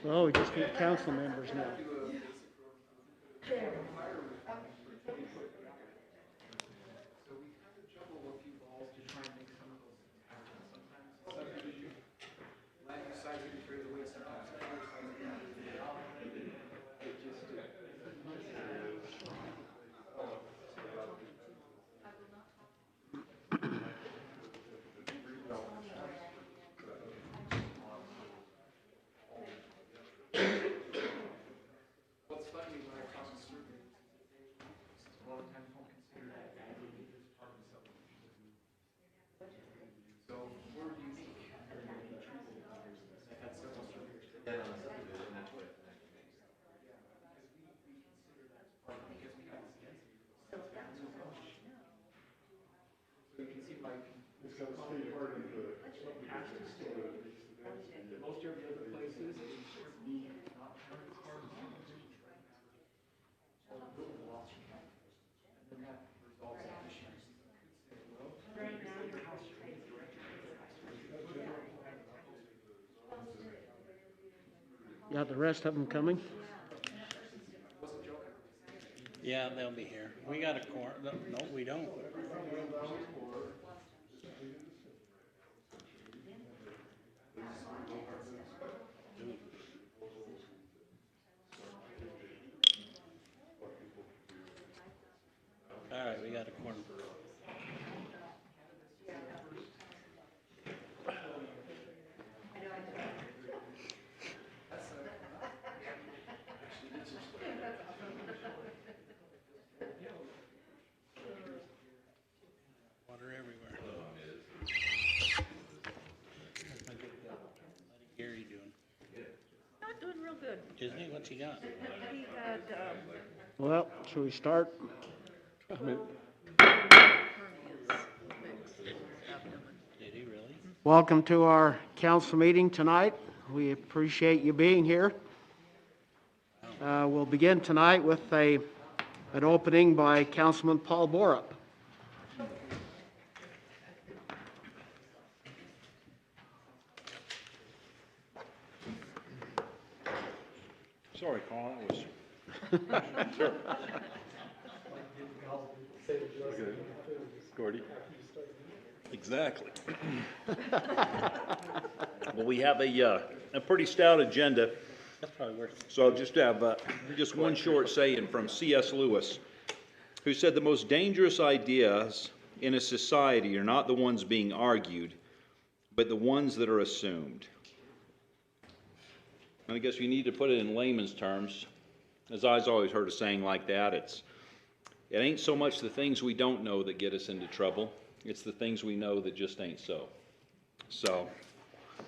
Oh, we just need council members now. You got the rest of them coming? Yeah, they'll be here. We got a quorum. No, we don't. All right, we got a quorum. Water everywhere. How's Gary doing? Not doing real good. Isn't he? What's he got? He had Well, should we start? hernias fixed in his abdomen. Did he really? Welcome to our council meeting tonight. We appreciate you being here. We'll begin tonight with an opening by Councilman Paul Borup. Sorry, Carl, that was... Sure. Okay. Gordy? Exactly. Well, we have a pretty stout agenda, That's probably worth it. so I'll just have just one short saying from C.S. Lewis, who said the most dangerous ideas in a society are not the ones being argued, but the ones that are assumed. And I guess you need to put it in layman's terms. As I've always heard a saying like that, it ain't so much the things we don't know that get us into trouble. It's the things we know that just ain't so. So,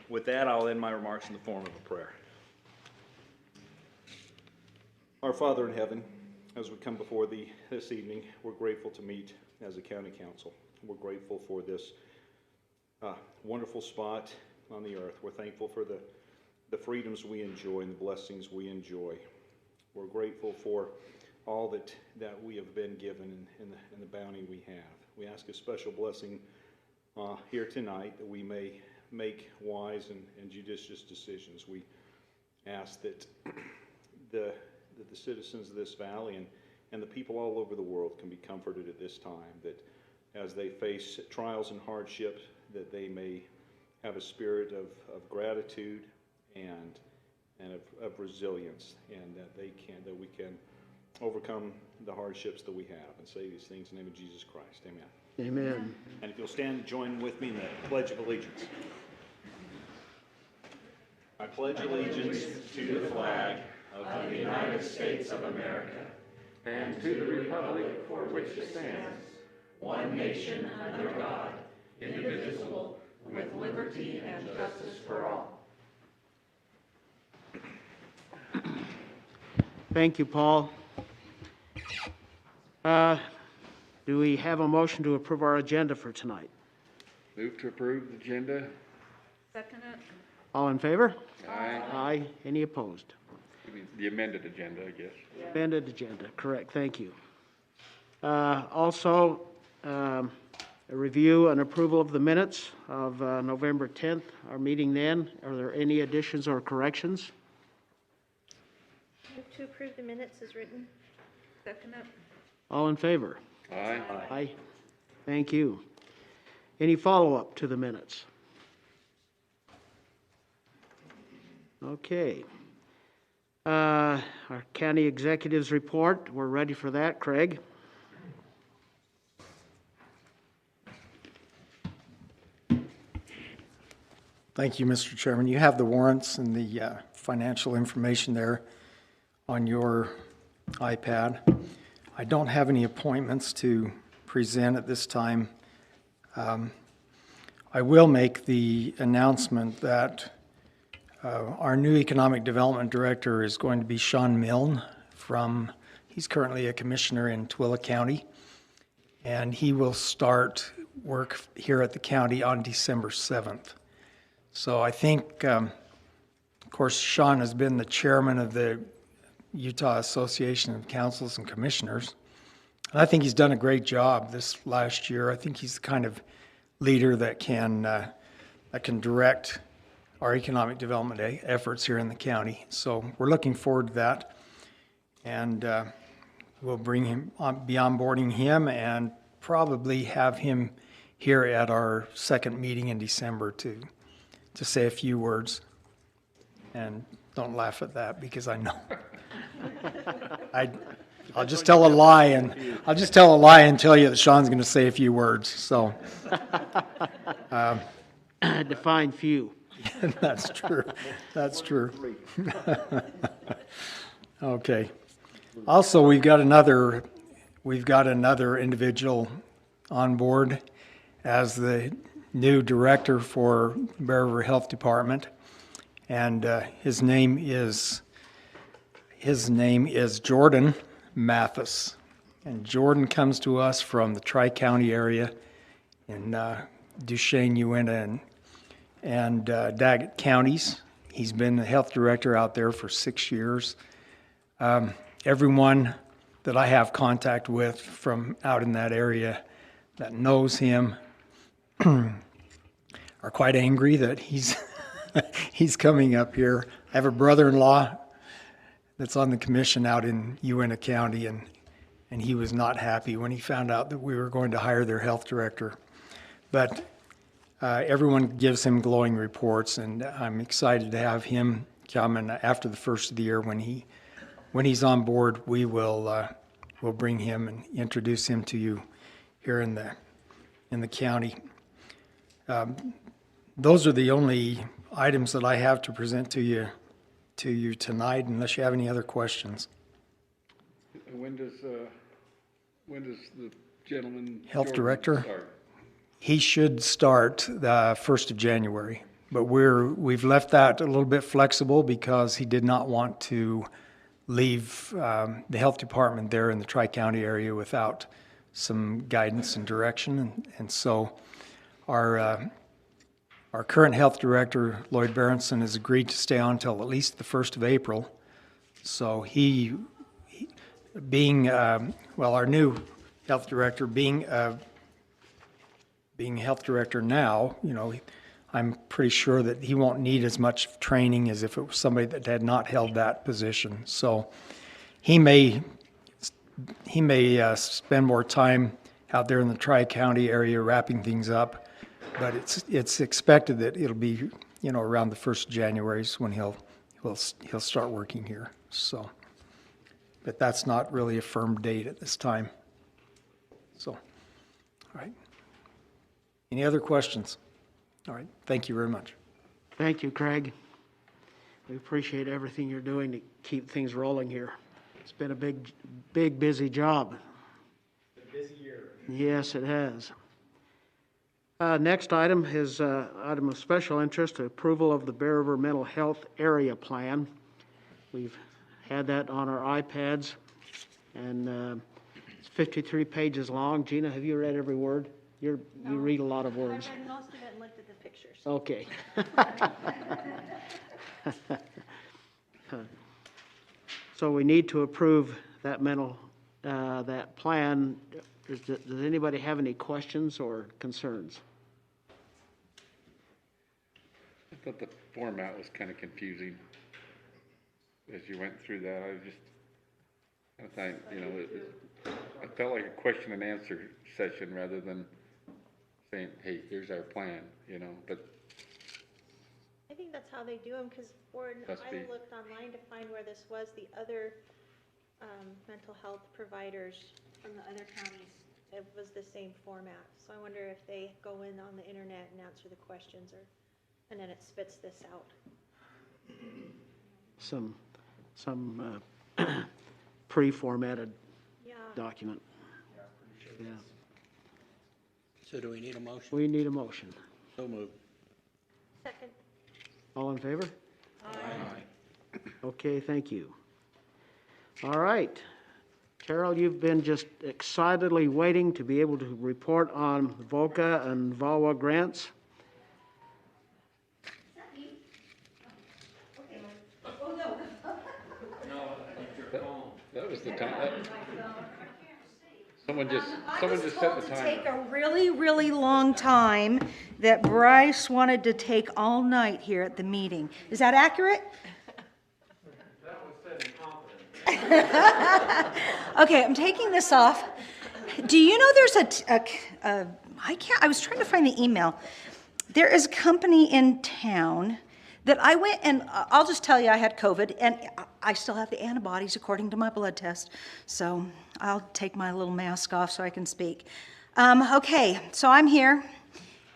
with that, I'll end my remarks in the form of a prayer. Our Father in heaven, as we come before Thee this evening, we're grateful to meet as a county council. We're grateful for this wonderful spot on the earth. We're thankful for the freedoms we enjoy and the blessings we enjoy. We're grateful for all that we have been given and the bounty we have. We ask a special blessing here tonight that we may make wise and judicious decisions. We ask that the citizens of this valley and the people all over the world can be comforted at this time, that as they face trials and hardships, that they may have a spirit of gratitude and of resilience, and that we can overcome the hardships that we have, and say these things in the name of Jesus Christ. Amen. Amen. And if you'll stand and join with me in the Pledge of Allegiance. I pledge allegiance to the flag of the United States of America and to the republic for which it stands, one nation under God, indivisible, with liberty and justice for all. Thank you, Paul. Do we have a motion to approve our agenda for tonight? Move to approve the agenda. Second it. All in favor? Aye. Aye. Any opposed? The amended agenda, I guess. Amended agenda, correct, thank you. Also, a review and approval of the minutes of November 10th, our meeting then. Are there any additions or corrections? to approve the minutes as written. Second it. All in favor? Aye. Aye. Thank you. Any follow-up to the minutes? Okay. Our county executives report, we're ready for that. Craig? Thank you, Mr. Chairman. You have the warrants and the financial information there on your iPad. I don't have any appointments to present at this time. I will make the announcement that our new Economic Development Director is going to be Sean Milne he's currently a commissioner in Tooele County, and he will start work here at the county on December 7th. So I think, of course, Sean has been the chairman of the Utah Association of Councils and Commissioners. And I think he's done a great job this last year. I think he's the kind of leader that can direct our economic development efforts here in the county. So we're looking forward to that. And we'll be onboarding him and probably have him here at our second meeting in December to say a few words. And don't laugh at that because I know. I'll just tell a lie and tell you that Sean's going to say a few words. So Define few. that's true. That's true. Okay. Also, we've got another individual on board as the new director for Bear River Health Department, and his name is Jordan Mathis. And Jordan comes to us from the Tri-County area in Duchesne, Uinta, and Daggett counties. He's been the health director out there for 6 years. Everyone that I have contact with from out in that area that knows him are quite angry that he's he's coming up here. I have a brother-in-law that's on the commission out in Uinta County, and he was not happy when he found out that we were going to hire their health director. But everyone gives him glowing reports, and I'm excited to have him come. And after the first of the year, when he's on board, we'll bring him and introduce him to you here in the county. Those are the only items that I have to present to you tonight, unless you have any other questions. When does the gentleman? Health Jordan director? start? He should start the 1st of January, but we've left that a little bit flexible because he did not want to leave the health department there in the Tri-County area without some guidance and direction. And so our current health director, Lloyd Berenson, has agreed to stay on until at least the 1st of April. So he being, our new health director, being health director now, I'm pretty sure that he won't need as much training as if it was somebody that had not held that position. So he may spend more time out there in the Tri-County area wrapping things up, but it's expected that it'll be around the 1st of January is when he'll start working here. So, but that's not really a firm date at this time. So, all right. Any other questions? All right. Thank you very much. Thank you, Craig. We appreciate everything you're doing to keep things rolling here. It's been a big, busy job. It's been a busy year. Yes, it has. Next item is item of special interest, approval of the Bear River Mental Health Area Plan. We've had that on our iPads, and it's 53 pages long. Gina, have you read every word? You read a lot of words. I read most of it and looked at the pictures. Okay. So we need to approve that that plan. Does anybody have any questions or concerns? I thought the format was kind of confusing as you went through that. I was just I think, I felt like a question and answer session rather than saying, hey, here's our plan, but I think that's how they do them, because Must I be. looked online to find where this was, the other, mental health providers from the other counties, it was the same format. So I wonder if they go in on the internet and answer the questions, and then it spits this out. Some pre-formatted Yeah, document. Yeah, So do we need a motion? we need a motion. So moved. second. All in favor? Okay, thank you. All right. Carol, you've been just excitedly waiting to be able to report on VOCA and VAWA grants. that was the time. Someone just set the Take timer. a really, really long time that Bryce wanted to take all night here at the meeting. Is that accurate? Okay, I'm taking this off. Do you know there's I was trying to find the email. There is a company in town that I went and I'll just tell you I had COVID and I still have the antibodies according to my blood test. So I'll take my little mask off so I can speak. Okay, so I'm here.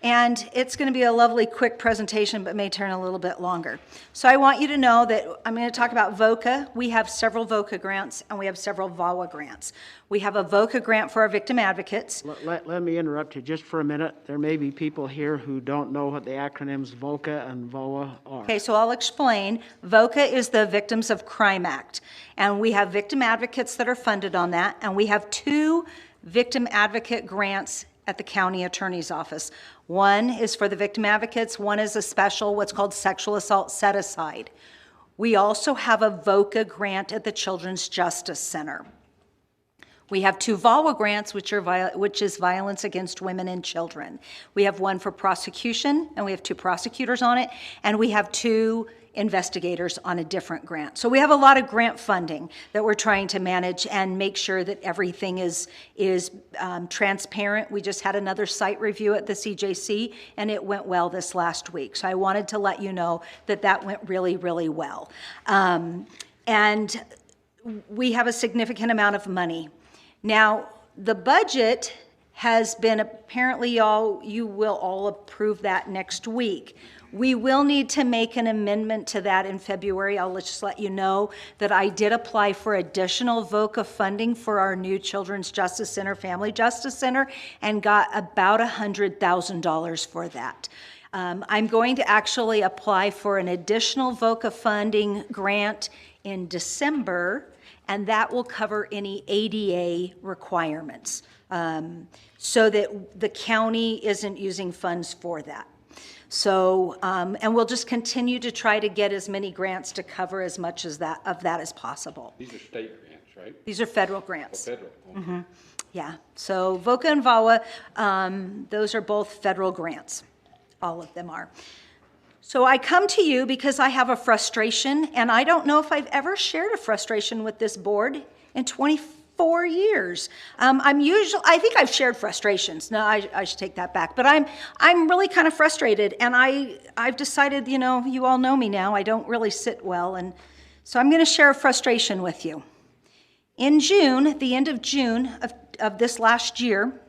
And it's going to be a lovely quick presentation, but may turn a little bit longer. So I want you to know that I'm going to talk about VOCA. We have several VOCA grants, and we have several VAWA grants. We have a VOCA grant for our victim advocates. Let me interrupt you just for a minute. There may be people here who don't know what the acronyms VOCA and VAWA are. Okay, so I'll explain. VOCA is the Victims of Crime Act, and we have victim advocates that are funded on that, and we have 2 victim advocate grants at the county attorney's office. One is for the victim advocates, one is a special, what's called sexual assault set aside. We also have a VOCA grant at the Children's Justice Center. We have 2 VAWA grants, which is violence against women and children. We have one for prosecution, and we have 2 prosecutors on it, and we have 2 investigators on a different grant. So we have a lot of grant funding that we're trying to manage and make sure that everything is transparent. We just had another site review at the CJC, and it went well this last week. So I wanted to let you know that that went really, really well. And we have a significant amount of money. Now, the budget has been apparently you will all approve that next week. We will need to make an amendment to that in February. I'll just let you know that I did apply for additional VOCA funding for our new Children's Justice Center, Family Justice Center, and got about $100,000 for that. I'm going to actually apply for an additional VOCA funding grant in December, and that will cover any ADA requirements, so that the county isn't using funds for that. So, and we'll just continue to try to get as many grants to cover as much as that as possible. These are state grants, right? These are federal grants. Federal. Yeah, so VOCA and VAWA, those are both federal grants. All of them are. So I come to you because I have a frustration, and I don't know if I've ever shared a frustration with this board in 24 years. I think I've shared frustrations. No, I should take that back. But I'm really kind of frustrated, and I've decided, you all know me now, I don't really sit well, and so I'm going to share a frustration with you. In June, the end of June of this last year,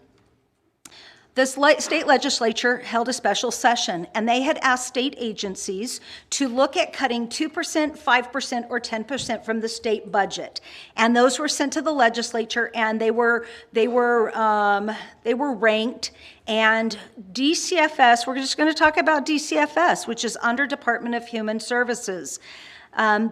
the state legislature held a special session, and they had asked state agencies to look at cutting 2%, 5%, or 10% from the state budget. And those were sent to the legislature, and they were ranked. And DCFS, we're just going to talk about DCFS, which is under Department of Human Services.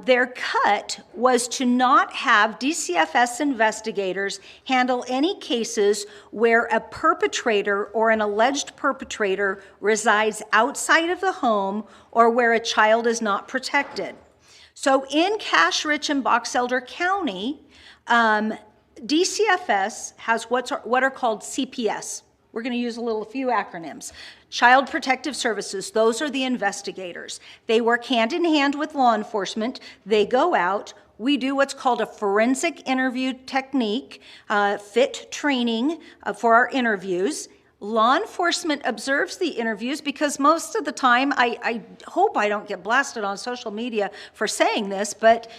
Their cut was to not have DCFS investigators handle any cases where a perpetrator or an alleged perpetrator resides outside of the home or where a child is not protected. So in Cache Rich and Box Elder County, DCFS has what are called CPS. We're going to use a few acronyms. Child Protective Services, those are the investigators. They work hand in hand with law enforcement. They go out. we do what's called a forensic interview technique, fit training for our interviews. Law enforcement observes the interviews because most of the time, I hope I don't get blasted on social media for saying this, but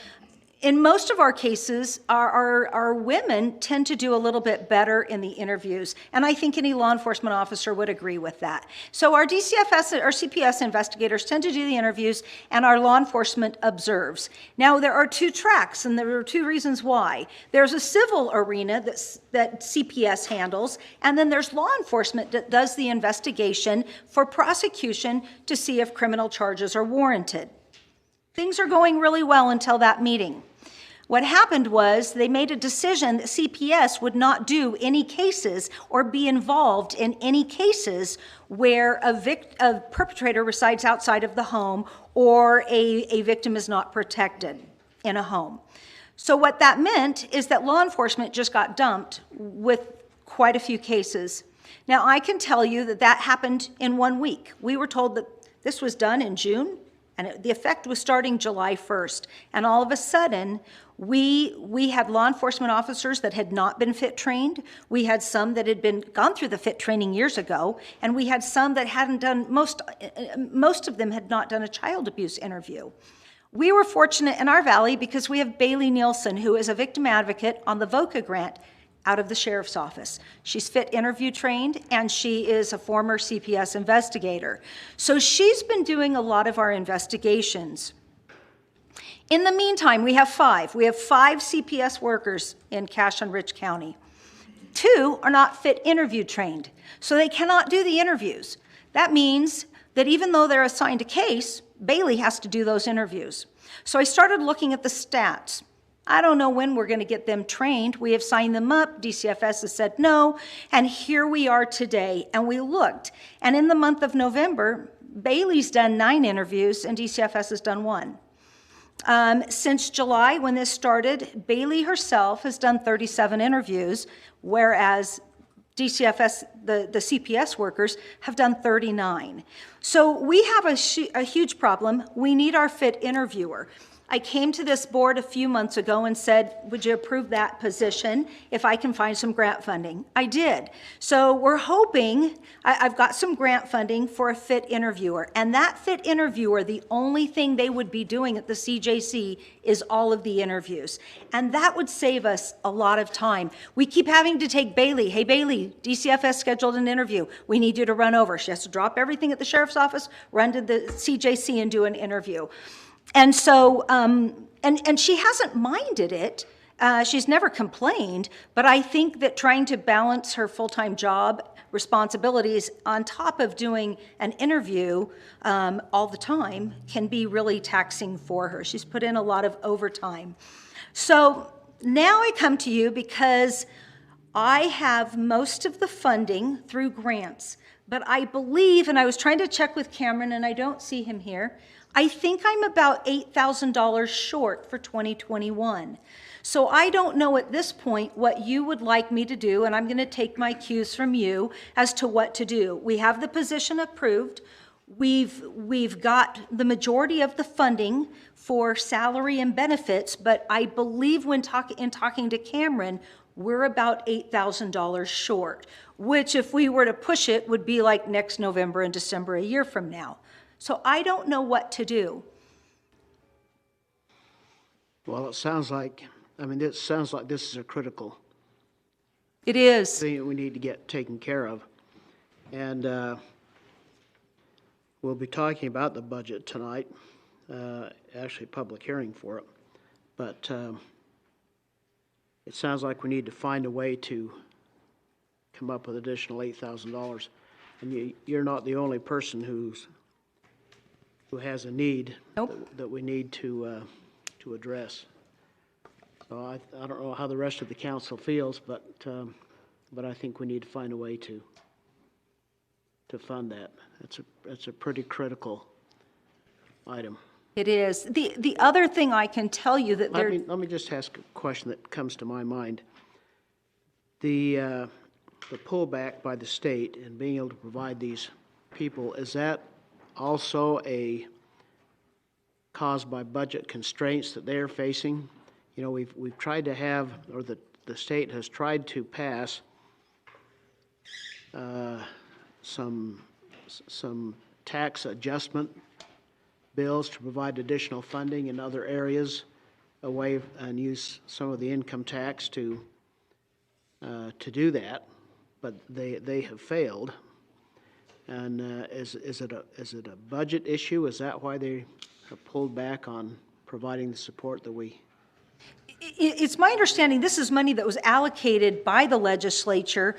in most of our cases, our women tend to do a little bit better in the interviews, and I think any law enforcement officer would agree with that. So our DCFS or CPS investigators tend to do the interviews, and our law enforcement observes. Now, there are two tracks, and there are two reasons why. There's a civil arena that CPS handles, and then there's law enforcement that does the investigation for prosecution to see if criminal charges are warranted. Things are going really well until that meeting. What happened was they made a decision that CPS would not do any cases or be involved in any cases where a perpetrator resides outside of the home or a victim is not protected in a home. So what that meant is that law enforcement just got dumped with quite a few cases. Now, I can tell you that that happened in 1 week. We were told that this was done in June, and the effect was starting July 1st. And all of a sudden, we had law enforcement officers that had not been fit trained. We had some that had gone through the fit training years ago, and we had some that hadn't done, most of them had not done a child abuse interview. We were fortunate in our valley because we have Bailey Nielsen, who is a victim advocate on the VOCA grant out of the sheriff's office. She's fit interview trained, and she is a former CPS investigator. So she's been doing a lot of our investigations. In the meantime, we have five. We have 5 CPS workers in Cache and Rich County. 2 are not fit interview trained, so they cannot do the interviews. That means that even though they're assigned a case, Bailey has to do those interviews. So I started looking at the stats. I don't know when we're going to get them trained. We have signed them up. DCFS has said no. And here we are today. And we looked. And in the month of November, Bailey's done 9 interviews and DCFS has done 1. Since July, when this started, Bailey herself has done 37 interviews, whereas DCFS, the CPS workers, have done 39. So we have a huge problem. We need our fit interviewer. I came to this board a few months ago and said, would you approve that position if I can find some grant funding? I did. So we're hoping, I've got some grant funding for a fit interviewer. And that fit interviewer, the only thing they would be doing at the CJC is all of the interviews. And that would save us a lot of time. We keep having to take Bailey. Hey, Bailey, DCFS scheduled an interview. We need you to run over. She has to drop everything at the sheriff's office, run to the CJC and do an interview. And so, and she hasn't minded it. She's never complained, but I think that trying to balance her full-time job responsibilities on top of doing an interview all the time can be really taxing for her. She's put in a lot of overtime. So now I come to you because I have most of the funding through grants, but I believe, and I was trying to check with Cameron and I don't see him here, I think I'm about $8,000 short for 2021. So I don't know at this point what you would like me to do, and I'm going to take my cues from you as to what to do. We have the position approved. We've got the majority of the funding for salary and benefits, but I believe when talking to Cameron, we're about $8,000 short, which if we were to push it would be like next November and December a year from now. So I don't know what to do. Well, it sounds like this is a critical It is. thing that we need to get taken care of. And we'll be talking about the budget tonight, actually public hearing for it. But it sounds like we need to find a way to come up with additional $8,000. And you're not the only person who has a need that we need to address. So I don't know how the rest of the council feels, but I think we need to find a way to fund that. It's a pretty critical item. It is. The other thing I can tell you that there. Let me just ask a question that comes to my mind. The pullback by the state and being able to provide these people, is that also caused by budget constraints that they're facing? you know, we've tried to have, or the state has tried to pass some tax adjustment bills to provide additional funding in other areas away and use some of the income tax to do that, but they have failed. And is it a budget issue? Is that why they have pulled back on providing the support that we? It's my understanding this is money that was allocated by the legislature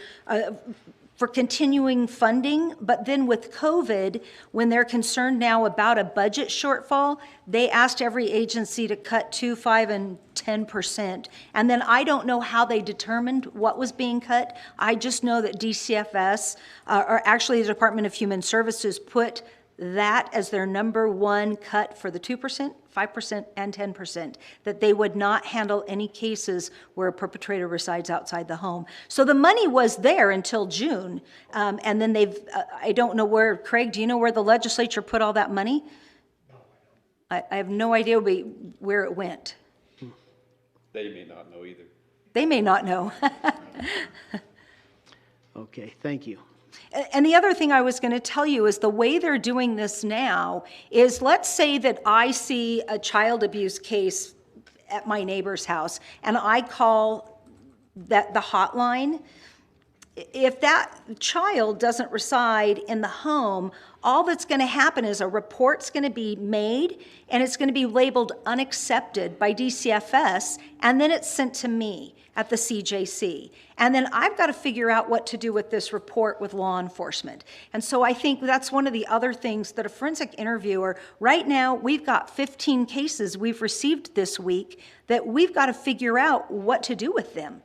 for continuing funding, but then with COVID, when they're concerned now about a budget shortfall, they asked every agency to cut 2%, 5%, and 10%. And then I don't know how they determined what was being cut. I just know that DCFS, or actually the Department of Human Services, put that as their number one cut for the 2%, 5%, and 10%, that they would not handle any cases where a perpetrator resides outside the home. So the money was there until June, and then I don't know where, Craig, do you know where the legislature put all that money? I have no idea where it went. They may not know either. They may not know. Okay, thank you. And the other thing I was going to tell you is the way they're doing this now is, let's say that I see a child abuse case at my neighbor's house and I call the hotline. If that child doesn't reside in the home, all that's going to happen is a report's going to be made and it's going to be labeled unaccepted by DCFS, and then it's sent to me at the CJC. And then I've got to figure out what to do with this report with law enforcement. And so I think that's one of the other things that a forensic interviewer, right now we've got 15 cases we've received this week that we've got to figure out what to do with them.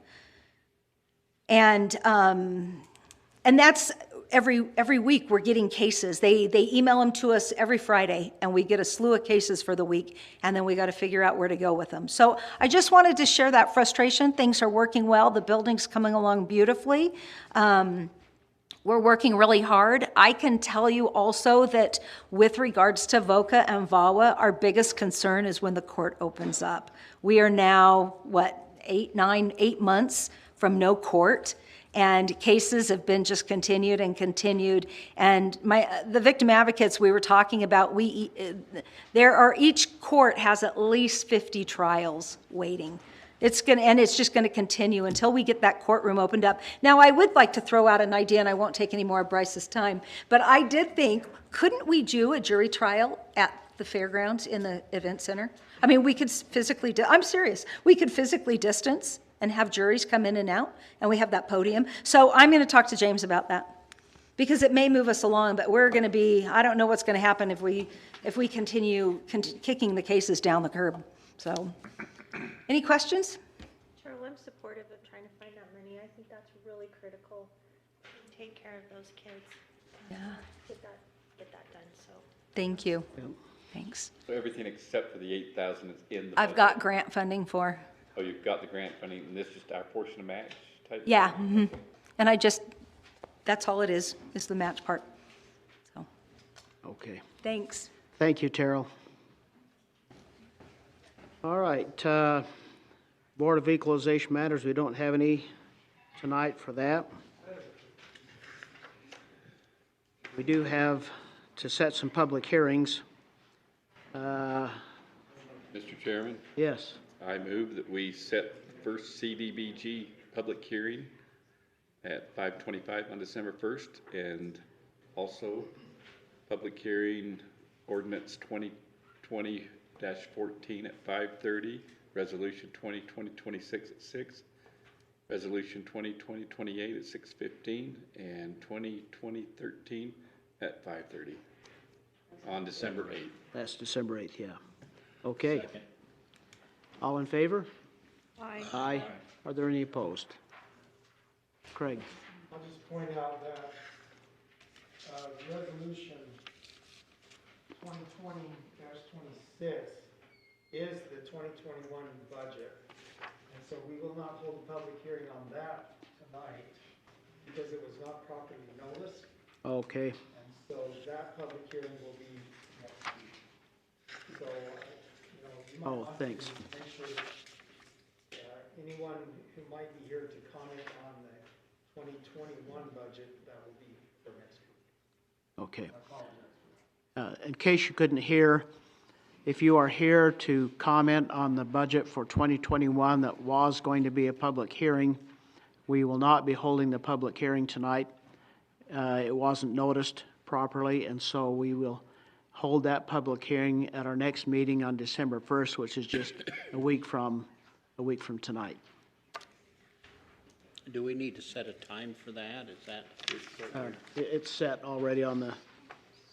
And that's every week we're getting cases. They email them to us every Friday, and we get a slew of cases for the week, and then we got to figure out where to go with them. So I just wanted to share that frustration. Things are working well. The building's coming along beautifully. We're working really hard. I can tell you also that with regards to VOCA and VAWA, our biggest concern is when the court opens up. We are now, 8 months from no court, and cases have been just continued and continued. And the victim advocates we were talking about, each court has at least 50 trials waiting. It's just going to continue until we get that courtroom opened up. Now, I would like to throw out an idea, and I won't take any more of Bryce's time, but I did think, couldn't we do a jury trial at the fairgrounds in the event center? I mean, we could physically, I'm serious, we could physically distance and have juries come in and out, and we have that podium. So I'm going to talk to James about that, because it may move us along, but we're going to be, I don't know what's going to happen if we continue kicking the cases down the curb. So, any questions? Charles, I'm supportive of trying to find that money. I think that's really critical to take care of those kids. Yeah. Get that done, so. Thank you. Thanks. So everything except for the 8,000 is in the I've budget? got grant funding for. Oh, you've got the grant funding, and this is just our portion of match type? Yeah. And that's all it is the match part. So, Okay. thanks. Thank you, Terrell. All right, Board of Equalization Matters, we don't have any tonight for that. We do have to set some public hearings. Mr. Chairman, Yes, I move that we set the first CDBG public hearing at 5:25 on December 1st, and also public hearing ordinance 2020-14 at 5:30, resolution 2020-26 at 6, resolution 2020-28 at 6:15, and 2020-13 at 5:30 on December 8th. that's December 8th, yeah. Okay. All in favor? Aye. Aye. Are there any opposed? Craig? I'll just point out that, resolution 2020-26 is the 2021 budget. And so we will not hold a public hearing on that tonight because it was not properly noticed. Okay, And so that public hearing will be next week. So, you might Oh, want thanks. to make sure that anyone who might be here to comment on the 2021 budget, that will be for next week. Okay. I apologize. In case you couldn't hear, if you are here to comment on the budget for 2021 that was going to be a public hearing, we will not be holding the public hearing tonight. It wasn't noticed properly, and so we will hold that public hearing at our next meeting on December 1st, which is just a week from tonight. Do we need to set a time for that? Is that? It's set already on the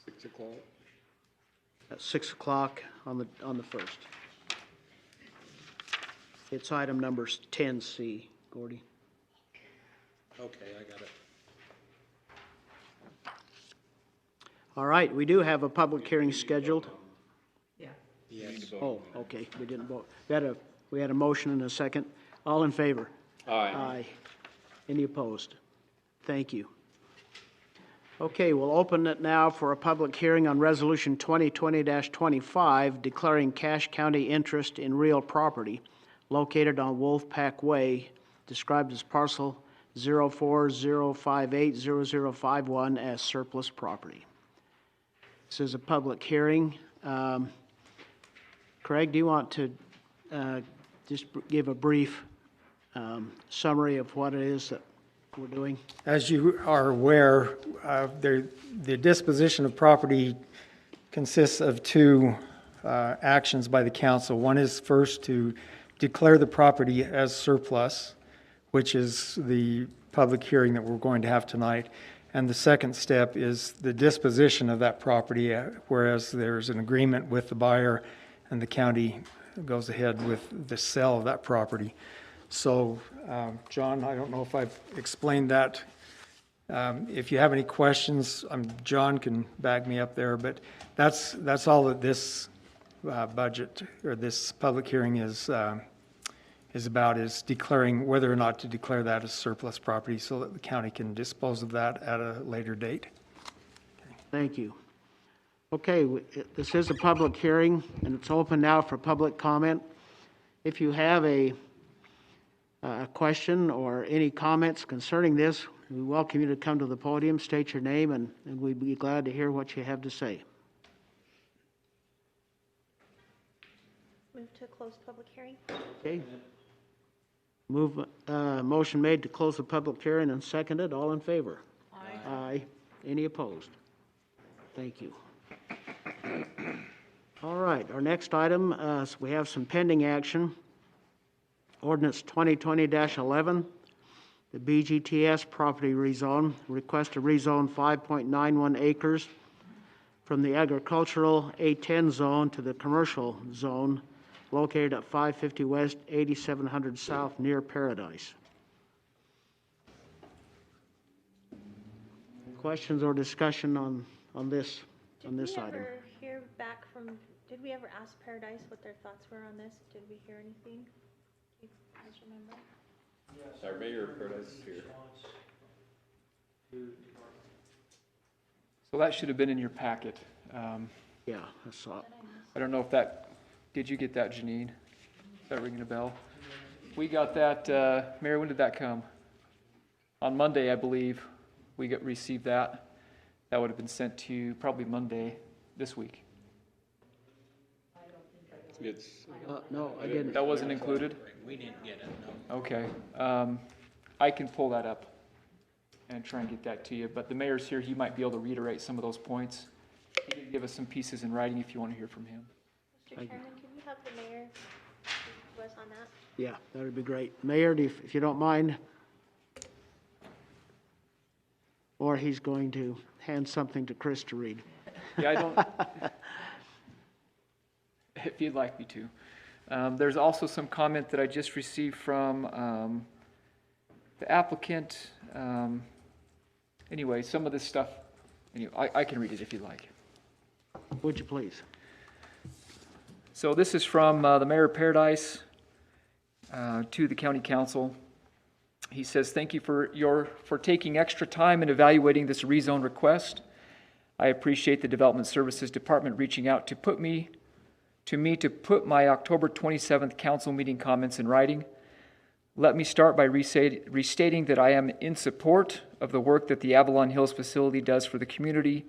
6 o'clock. at 6 o'clock on the 1st. It's item number 10C, Gordy. Okay, I got it. All right, we do have a public hearing scheduled. Yes. Oh, okay, we didn't vote. We had a motion and a second. All in favor? Aye. Aye. Any opposed? Thank you. Okay, we'll open it now for a public hearing on Resolution 2020-25, declaring Cache County interest in real property located on Wolfpack Way, described as parcel 040580051 as surplus property. This is a public hearing. Craig, do you want to just give a brief summary of what it is that we're doing? As you are aware, the disposition of property consists of two actions by the council. One is first to declare the property as surplus, which is the public hearing that we're going to have tonight. And the second step is the disposition of that property, whereas there's an agreement with the buyer and the county goes ahead with the sale of that property. So, John, I don't know if I've explained that. If you have any questions, John can back me up there, but that's all that this budget or this public hearing is about, is declaring whether or not to declare that as surplus property so that the county can dispose of that at a later date. Thank you. Okay, this is a public hearing, and it's open now for public comment. If you have a question or any comments concerning this, we welcome you to come to the podium, state your name, and we'd be glad to hear what you have to say. Move to close public hearing. Okay. Motion made to close the public hearing and seconded. All in favor? Aye. Aye. Any opposed? Thank you. All right, our next item, so we have some pending action. Ordinance 2020-11, the BGTS property rezone. Request to rezone 5.91 acres from the agricultural A10 zone to the commercial zone located at 550 West, 8700 South, near Paradise. Questions or discussion on this item? Did we ever hear back from, did we ever ask Paradise what their thoughts were on this? Did we hear anything? Do you guys remember? Our mayor of Paradise is here. So that should have been in your packet. Yeah, I saw it. I don't know if that, did you get that, Janine? Is that ringing a bell? We got that, Mayor, when did that come? On Monday, I believe, we received that. That would have been sent to you probably Monday this week. It's, No, I didn't. That wasn't included? We didn't get it, no. Okay. I can pull that up and try and get that to you, but the mayor's here, he might be able to reiterate some of those points. He can give us some pieces in writing if you want to hear from him. Mr. Chairman, can you have the mayor speak to us on that? Yeah, that would be great. Mayor, if you don't mind. Or he's going to hand something to Chris to read. Yeah, I don't, if you'd like me to. There's also some comment that I just received from the applicant. Anyway, some of this stuff, anyway, I can read it if you'd like. Would you please? So this is from the Mayor of Paradise to the County Council. He says, "Thank you for taking extra time in evaluating this rezone request. I appreciate the Development Services Department reaching out to me to put my October 27th council meeting comments in writing. Let me start by restating that I am in support of the work that the Avalon Hills facility does for the community.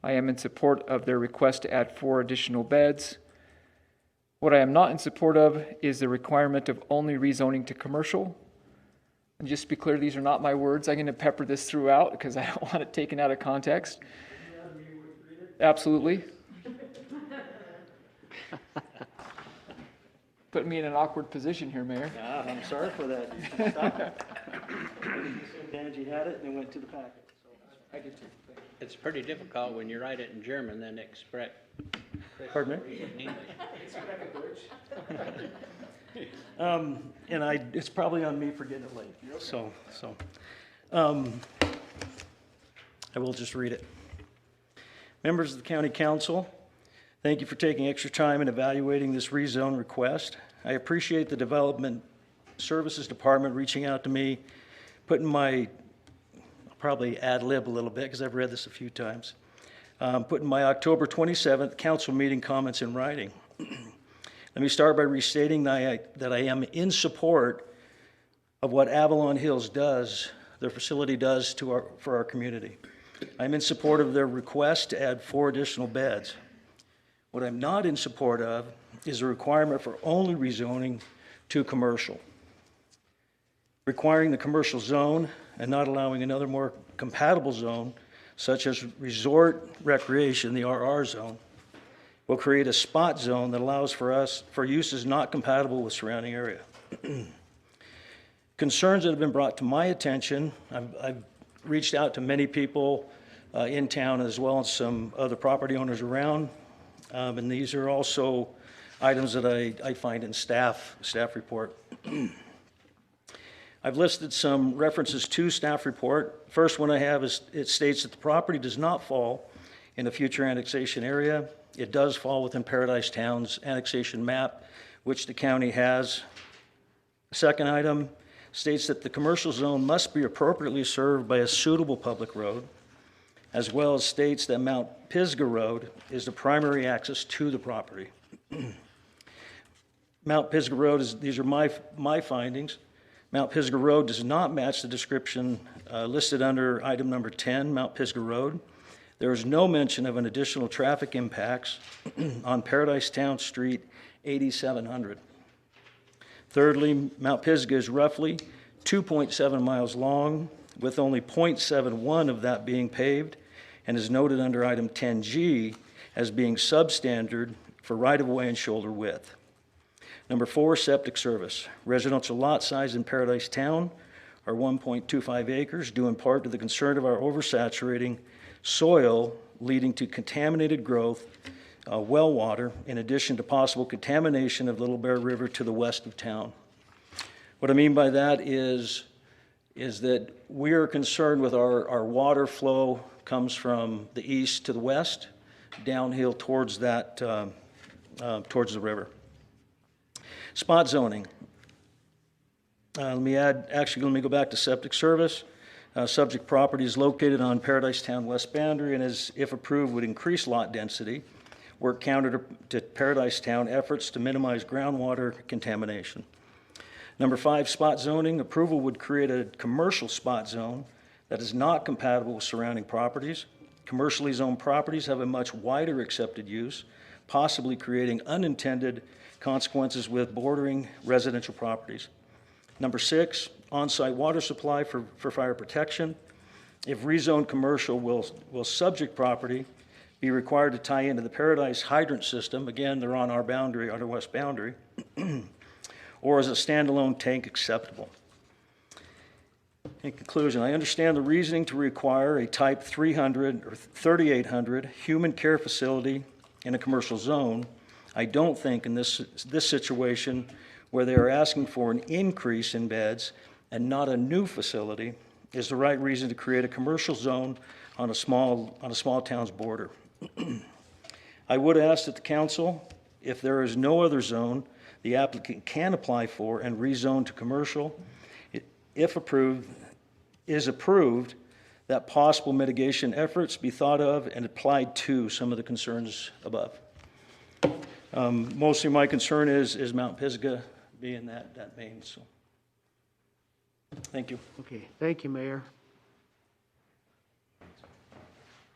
I am in support of their request to add 4 additional beds. What I am not in support of is the requirement of only rezoning to commercial. And just to be clear, these are not my words. I'm going to pepper this throughout because I don't want it taken out of context. Absolutely. Put me in an awkward position here, Mayor. I'm sorry for that. Stop it. Angie had it and it went to the packet. I did too. It's pretty difficult when you write it in German, then express. Pardon me? In English. And it's probably on me for getting it late. So, I will just read it. Members of the County Council, thank you for taking extra time in evaluating this rezone request. I appreciate the Development Services Department reaching out to me, putting my, I'll probably ad lib a little bit because I've read this a few times, putting my October 27th council meeting comments in writing. Let me start by restating that I am in support of what Avalon Hills does, their facility does for our community. I'm in support of their request to add 4 additional beds. What I'm not in support of is a requirement for only rezoning to commercial. Requiring the commercial zone and not allowing another more compatible zone, such as resort recreation, the RR zone, will create a spot zone that allows for uses not compatible with surrounding area. Concerns that have been brought to my attention, I've reached out to many people in town as well as some other property owners around, and these are also items that I find in staff report. I've listed some references to staff report. First one I have is it states that the property does not fall in a future annexation area. It does fall within Paradise Town's annexation map, which the county has. Second item states that the commercial zone must be appropriately served by a suitable public road, as well as states that Mount Pisgah Road is the primary access to the property. Mount Pisgah Road these are my findings. Mount Pisgah Road does not match the description listed under item number 10, Mount Pisgah Road. There is no mention of an additional traffic impacts on Paradise Town Street 8700. Thirdly, Mount Pisgah is roughly 2.7 miles long, with only 0.71 of that being paved, and is noted under item 10G as being substandard for right-of-way and shoulder width. Number 4, septic service. Residential lot size in Paradise Town are 1.25 acres, due in part to the concern of our oversaturating soil leading to contaminated growth, well water, in addition to possible contamination of Little Bear River to the west of town. What I mean by that is that we are concerned with our water flow comes from the east to the west, downhill towards that, towards the river. Spot zoning. Let me go back to septic service. Subject property is located on Paradise Town west boundary and is, if approved, would increase lot density, work counter to Paradise Town efforts to minimize groundwater contamination. Number 5, spot zoning. Approval would create a commercial spot zone that is not compatible with surrounding properties. Commercially zoned properties have a much wider accepted use, possibly creating unintended consequences with bordering residential properties. Number 6, on-site water supply for fire protection. If rezoned commercial, will subject property be required to tie into the Paradise hydrant system? Again, they're on our boundary, on our west boundary. Or is a standalone tank acceptable? In conclusion, I understand the reasoning to require a type 300 or 3800 human care facility in a commercial zone. I don't think in this situation where they are asking for an increase in beds and not a new facility is the right reason to create a commercial zone on a small town's border. I would ask that the council, if there is no other zone the applicant can apply for and rezone to commercial, if approved, that possible mitigation efforts be thought of and applied to some of the concerns above. Mostly my concern is Mount Pisgah being that main. So Thank you. Okay, thank you, Mayor.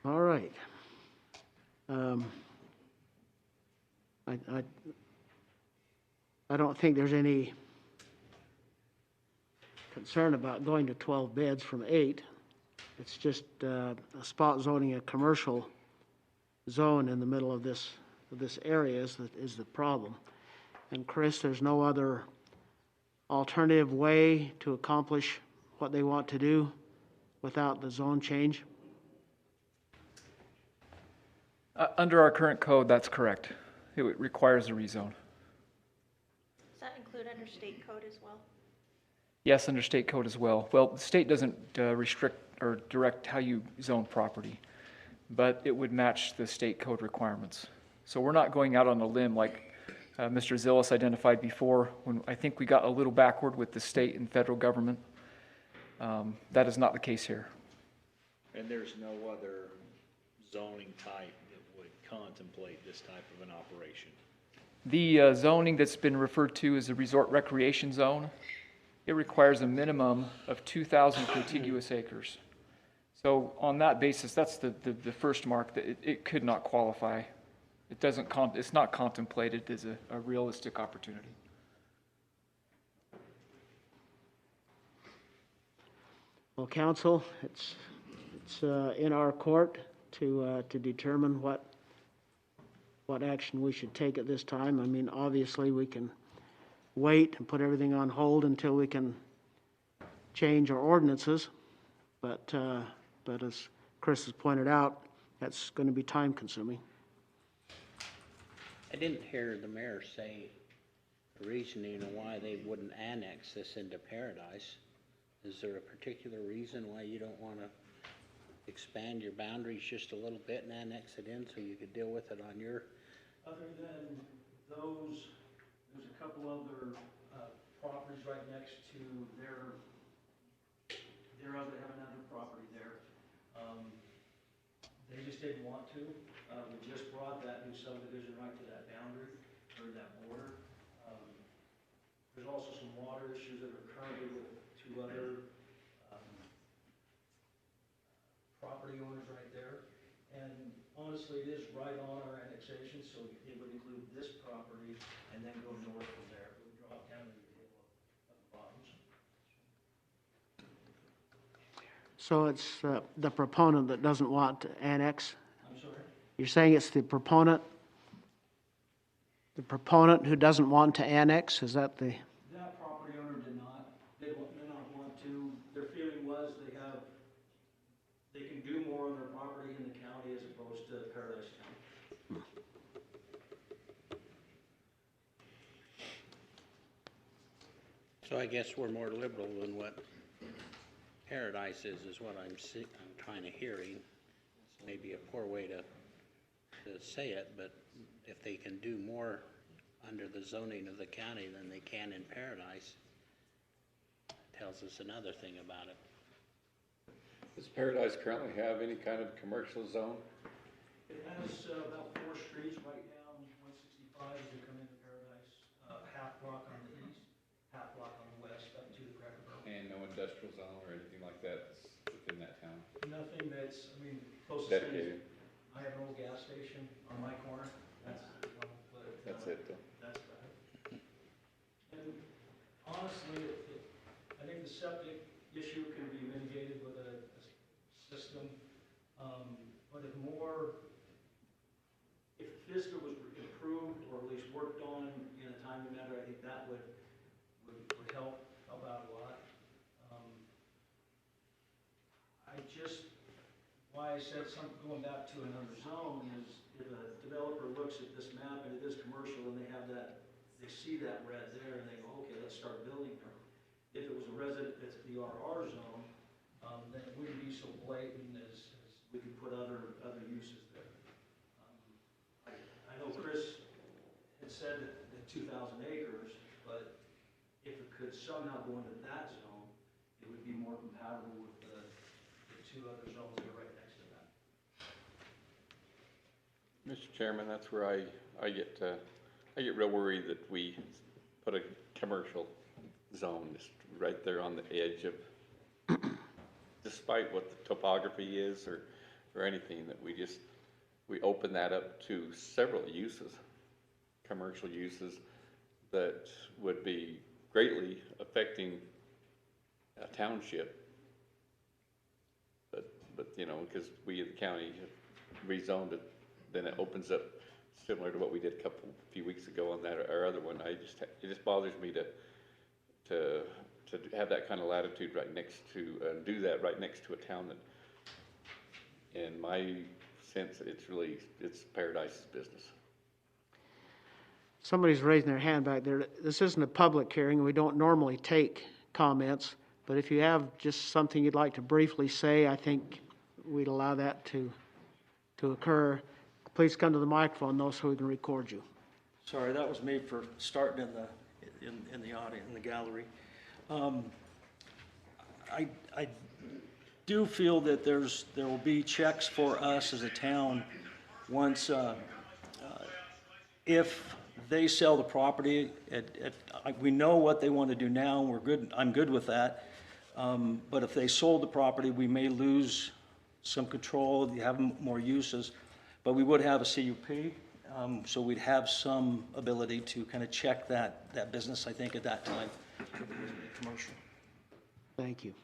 All right. I don't think there's any concern about going to 12 beds from 8. It's just a spot zoning a commercial zone in the middle of this area is the problem. And Chris, there's no other alternative way to accomplish what they want to do without the zone change? Under our current code, that's correct. It requires a rezone. Does that include under state code as well? Yes, under state code as well. Well, the state doesn't restrict or direct how you zone property, but it would match the state code requirements. So we're not going out on a limb like Mr. Zillis identified before, when I think we got a little backward with the state and federal government. That is not the case here. And there's no other zoning type that would contemplate this type of an operation? The zoning that's been referred to as a resort recreation zone, it requires a minimum of 2,000 contiguous acres. So on that basis, that's the first mark that it could not qualify. It doesn't it's not contemplated as a realistic opportunity. Well, council, it's in our court to determine what action we should take at this time. I mean, obviously, we can wait and put everything on hold until we can change our ordinances, but as Chris has pointed out, that's going to be time consuming. I didn't hear the mayor say the reasoning of why they wouldn't annex this into Paradise. Is there a particular reason why you don't want to expand your boundaries just a little bit and annex it in so you could deal with it on your? Other than those, there's a couple other properties right next to their other, have another property there. They just didn't want to. We just brought that new subdivision right to that boundary, or that border. There's also some water issues that are currently with two other property owners right there. And honestly, it is right on our annexation, so it would include this property and then go north from there. It would drop down to the hill of the bottoms. So it's the proponent that doesn't want to annex? I'm sorry? You're saying it's the proponent who doesn't want to annex? Is that the? That property owner did not. They did not want to. Their feeling was they can do more on their property in the county as opposed to Paradise County. So I guess we're more liberal than what Paradise is what I'm kind of hearing. It's maybe a poor way to say it, but if they can do more under the zoning of the county than they can in Paradise, it tells us another thing about it. Does Paradise currently have any kind of commercial zone? It has about 4 streets right down 165 as you come into Paradise. Half block on the east, half block on the west, up to the Cracker Barrel. And no industrial zone or anything like that within that town? Nothing that's, I mean, closest thing Dedicated? is, I have an old gas station on my corner. That's it though. That's about it. And honestly, I think the septic issue can be mitigated with a system. But if FISCA was improved or at least worked on in a timely manner, I think that would help out a lot. Why I said going back to another zone is if a developer looks at this map and it is commercial and they see that red there and they go, okay, let's start building there. If it was a resident, it's the RR zone, then it wouldn't be so blatant as we could put other uses there. I know Chris had said that 2,000 acres, but if it could somehow go into that zone, it would be more compatible with the 2 other zones that are right next to that. Mr. Chairman, that's where I get real worried that we put a commercial zone, just right there on the edge of, despite what the topography is or anything, that we open that up to several uses, commercial uses that would be greatly affecting a township. But, you know, because we in the county have rezoned it, then it opens up similar to what we did a few weeks ago on that, our other one. It just bothers me to have that kind of latitude right next to, do that right next to a town that, in my sense, it's Paradise's business. Somebody's raising their hand back there. This isn't a public hearing. We don't normally take comments, but if you have just something you'd like to briefly say, I think we'd allow that to occur. Please come to the microphone, though, so we can record you. Sorry, that was me for starting in the audience, in the gallery. I do feel that there will be checks for us as a town once, if they sell the property we know what they want to do now, and I'm good with that. But if they sold the property, we may lose some control, have more uses, but we would have a CUP, so we'd have some ability to kind of check that business, I think, at that time, commercial. Thank you.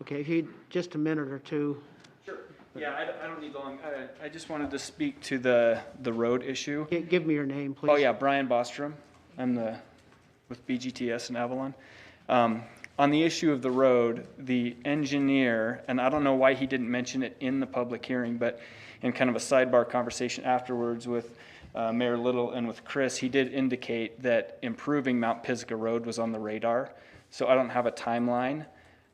Okay, if you, just a minute or two. Sure. Yeah, I don't need long. I just wanted to speak to the road issue. Give me your name, please. Oh, yeah, Brian Bostrom. I'm with BGTS in Avalon. On the issue of the road, the engineer, and I don't know why he didn't mention it in the public hearing, but in kind of a sidebar conversation afterwards with Mayor Little and with Chris, he did indicate that improving Mount Pisgah Road was on the radar. So I don't have a timeline,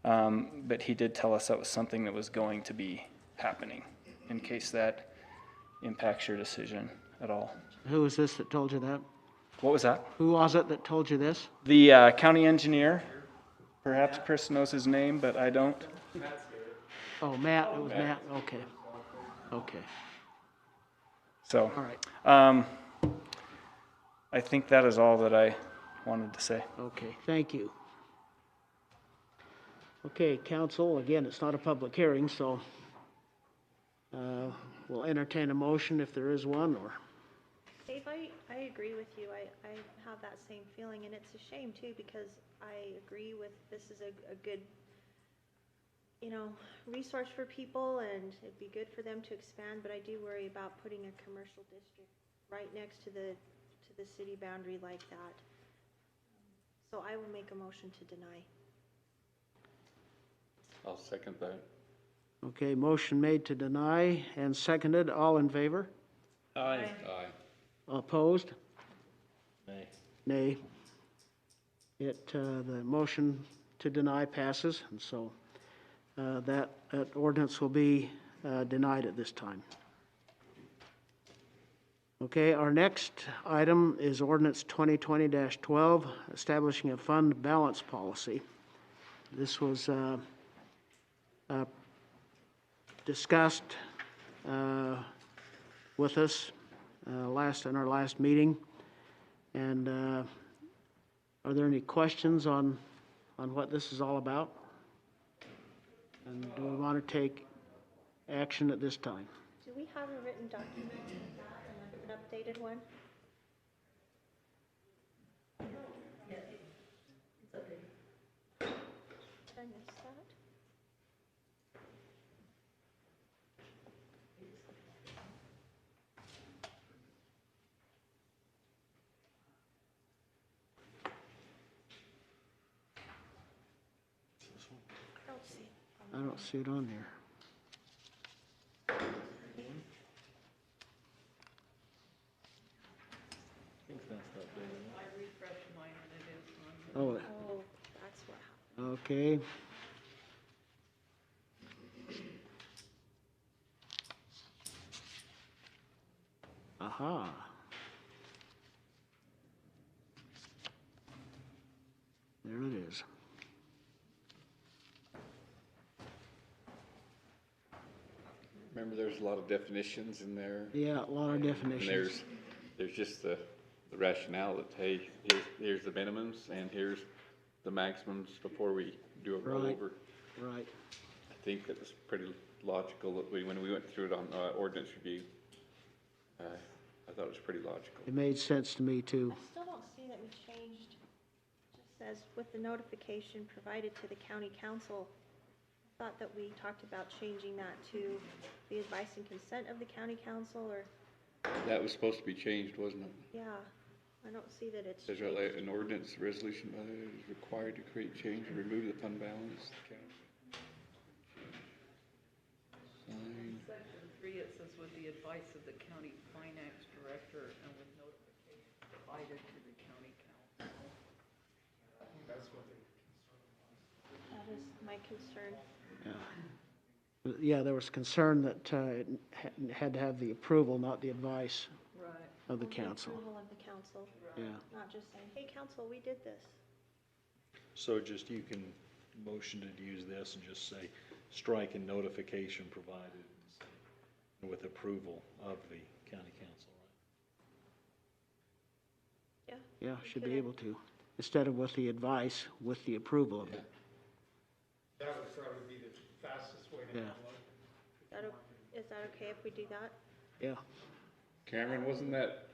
but he did tell us that was something that was going to be happening in case that impacts your decision at all. Who was this that told you that? What was that? Who was it that told you this? The county engineer. Perhaps Chris knows his name, but I don't. Oh, Matt, it was Matt, okay. Okay, So, all right, I think that is all that I wanted to say. okay, thank you. Okay, council, again, it's not a public hearing, so we'll entertain a motion if there is one, or, Dave, I agree with you. I have that same feeling, and it's a shame too, because I agree with, this is a good, resource for people, and it'd be good for them to expand, but I do worry about putting a commercial district right next to the city boundary like that. So I will make a motion to deny. I'll second that. okay, motion made to deny and seconded, all in favor? Aye. Aye. Opposed? Nay. Nay. The motion to deny passes, and so that ordinance will be denied at this time. Okay, our next item is ordinance 2020-12, establishing a fund balance policy. This was discussed with us in our last meeting, and are there any questions on what this is all about? And do we want to take action at this time? Do we have a written document, an updated one? Did I miss that? I don't see it. I don't see it on there. Oh, Oh, that's what happened. okay. Aha. There it is. Remember, there's a lot of definitions in there. Yeah, a lot of And definitions. there's just the rationale that, hey, here's the minimums, and here's the maximums before we do a Right. rollover. Right. I think that was pretty logical that when we went through it on ordinance review. I thought it was pretty logical. It made sense to me, too. I still don't see that we changed, it just says with the notification provided to the county council. I thought that we talked about changing that to the advice and consent of the county council, or, That was supposed to be changed, wasn't it? yeah, I don't see that it's Says changed. right, an ordinance resolution by the is required to create change and remove the fund balance. Sign. Section 3, it says with the advice of the county finance director and with notification provided to the county council. That is my concern. Yeah, there was concern that it had to have the approval, not the advice Right. of the With council. approval of the council, Yeah. not just saying, hey, council, we did this. So just, you can motion to use this and just say, strike and notification provided with approval of the county council, right? Yeah. Yeah, we should could be have- able to. Instead of with the advice, with the approval of it. That would probably be the fastest way to Yeah. handle it. Is that okay if we do that? Yeah. Cameron, wasn't that,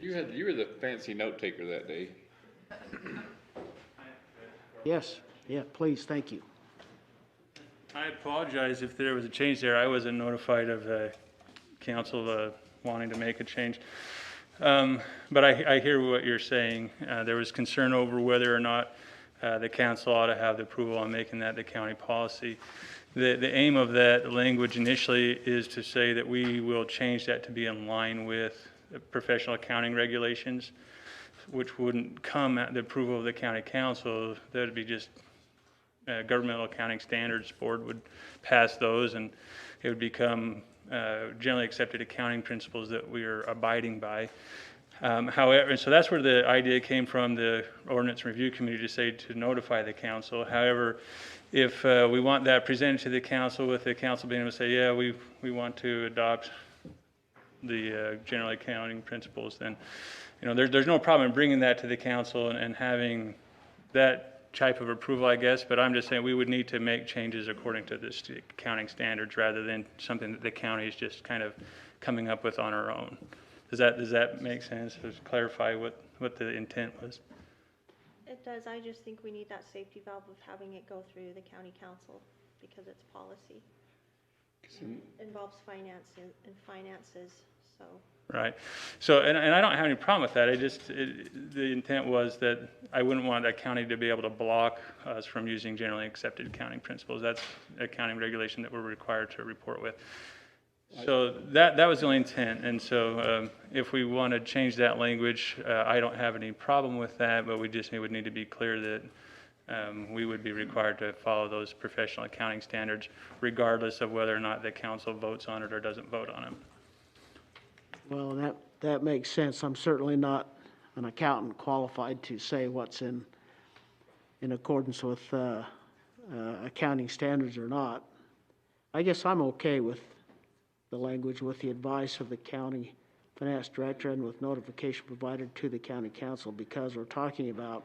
you were the fancy note taker that day. Yes, yeah, please, thank you. I apologize if there was a change there. I wasn't notified of council wanting to make a change. But I hear what you're saying. There was concern over whether or not the council ought to have the approval on making that the county policy. The aim of that language initially is to say that we will change that to be in line with the professional accounting regulations, which wouldn't come at the approval of the county council. That would be just governmental accounting standards board would pass those, and it would become generally accepted accounting principles that we are abiding by. However, and so that's where the idea came from, the ordinance review committee, to say to notify the council. However, if we want that presented to the council, with the council being able to say, yeah, we want to adopt the general accounting principles, then, you know, there's no problem in bringing that to the council and having that type of approval, I guess. But I'm just saying we would need to make changes according to the accounting standards rather than something that the county is just kind of coming up with on our own. Does that make sense? Just clarify what the intent was. It does, I just think we need that safety valve of having it go through the county council, because it's policy. Involves finance and finances, so. Right. So, and I don't have any problem with that. The intent was that I wouldn't want a county to be able to block us from using generally accepted accounting principles. That's accounting regulation that we're required to report with. So that was the only intent. And so if we want to change that language, I don't have any problem with that, but we just would need to be clear that we would be required to follow those professional accounting standards regardless of whether or not the council votes on it or doesn't vote on it. Well, that makes sense. I'm certainly not an accountant qualified to say what's in accordance with accounting standards or not. I guess I'm okay with the language with the advice of the county finance director and with notification provided to the county council, because we're talking about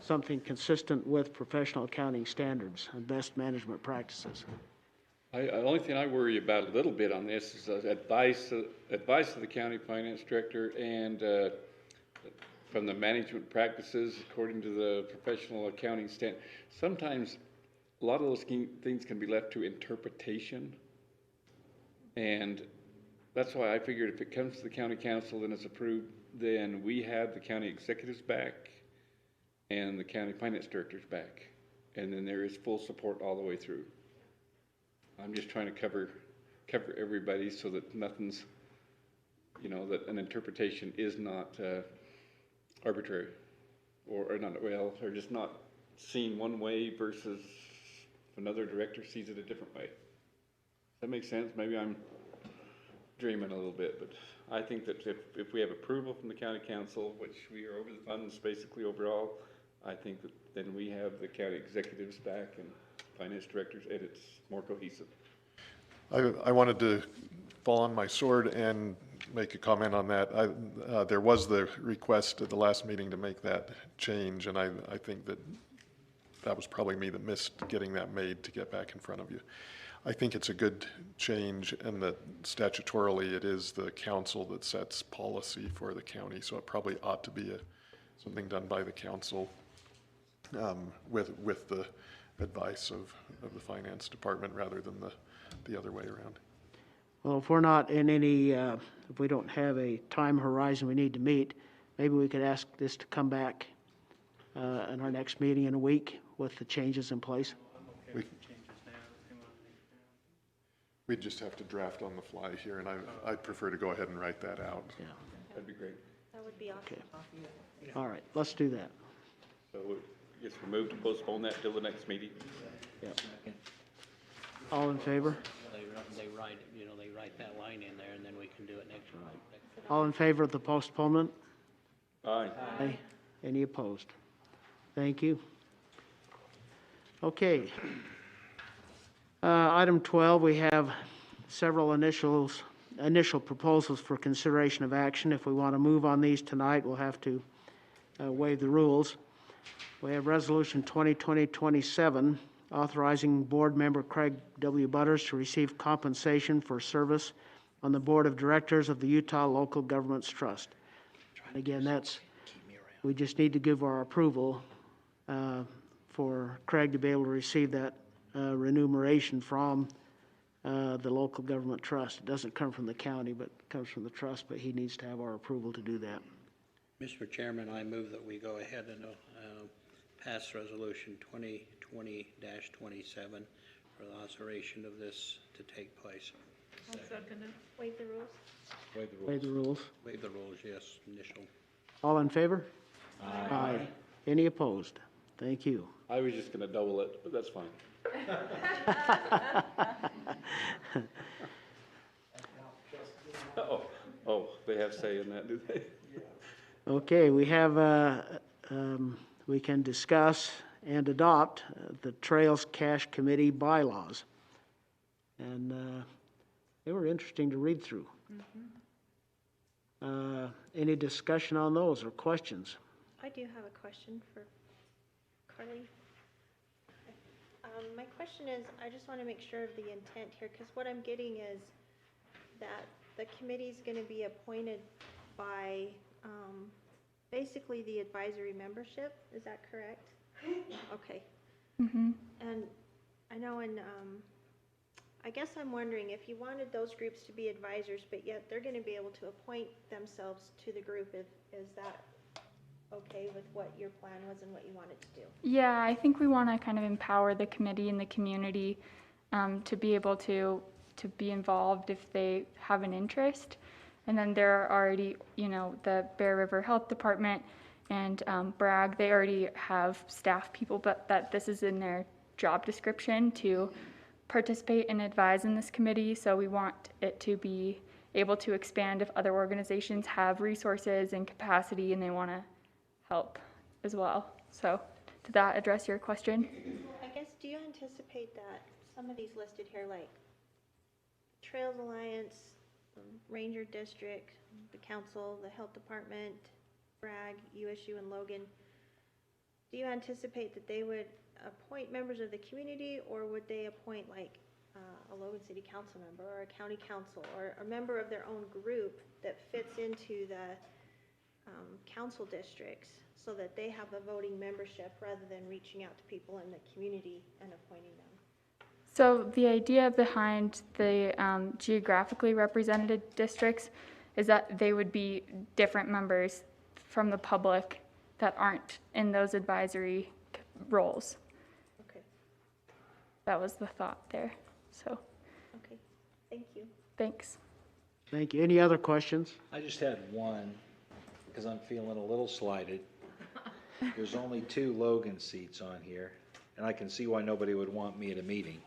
something consistent with professional accounting standards and best management practices. The only thing I worry about a little bit on this is advice of the county finance director and from the management practices according to the professional accounting standard. Sometimes a lot of those things can be left to interpretation, and that's why I figured if it comes to the county council and it's approved, then we have the county executives back and the county finance directors back, and then there is full support all the way through. I'm just trying to cover everybody so that nothing's, you know, that an interpretation is not arbitrary or not, well, or just not seen one way versus another director sees it a different way. Does that make sense? Maybe I'm dreaming a little bit, but I think that if we have approval from the county council, which we are over the funds basically overall, I think that then we have the county executives back and finance directors, and it's more cohesive. I wanted to fall on my sword and make a comment on that. There was the request at the last meeting to make that change, and I think that was probably me that missed getting that made to get back in front of you. I think it's a good change, and that statutorily it is the council that sets policy for the county, so it probably ought to be something done by the council with the advice of the finance department rather than the other way around. Well, if we're not in any, if we don't have a time horizon we need to meet, maybe we could ask this to come back in our next meeting in a week with the changes in place. We'd just have to draft on the fly here, and I'd prefer to go ahead and write that out. Yeah. That'd be great. That would be awesome. Okay. All right, let's do that. So I guess we move to postpone that till the next meeting. Yep. All in favor? They write, they write that line in there, and then we can do it next time. All in favor of the postponement? Aye. Aye. Any opposed? Thank you. Okay. Item 12, we have several initial proposals for consideration of action. If we want to move on these tonight, we'll have to waive the rules. We have Resolution 2020-27, authorizing Board Member Craig W. Butters to receive compensation for service on the Board of Directors of the Utah Local Governments Trust. And again, we just need to give our approval for Craig to be able to receive that remuneration from the local government trust. It doesn't come from the county, but it comes from the trust, but he needs to have our approval to do that. Mr. Chairman, I move that we go ahead and pass Resolution 2020-27 for the authorization of this to take place. I'll second it. Waive the rules? Waive the rules. Waive the rules, yes, initial. All in favor? Aye. Any opposed? Thank you. I was just gonna double it, but that's fine. Oh, they have say in that, do they? Okay, we have, we can discuss and adopt the Trails Cash Committee bylaws. And they were interesting to read through. Any discussion on those or questions? I do have a question for Carly. My question is, I just want to make sure of the intent here, because what I'm getting is that the committee's going to be appointed by basically the advisory membership. Is that correct? Okay. And I know I guess I'm wondering if you wanted those groups to be advisors, but yet they're going to be able to appoint themselves to the group. Is that okay with what your plan was and what you wanted to do? Yeah, I think we want to kind of empower the committee and the community to be able to be involved if they have an interest. And then there are already, the Bear River Health Department and Bragg, they already have staff people, but that this is in their job description to participate and advise in this committee. So we want it to be able to expand if other organizations have resources and capacity and they want to help as well. So did that address your question? I guess, do you anticipate that some of these listed here, like Trails Alliance, Ranger District, the council, the health department, Bragg, USU, and Logan, do you anticipate that they would appoint members of the community, or would they appoint like a Logan City Council member or a county council or a member of their own group that fits into the council districts so that they have a voting membership rather than reaching out to people in the community and appointing them? So the idea behind the geographically represented districts is that they would be different members from the public that aren't in those advisory roles. Okay. That was the thought there. So. Okay. Thank you. Thanks. Thank you. Any other questions? I just had one, because I'm feeling a little slighted. There's only 2 Logan seats on here, and I can see why nobody would want me at a meeting.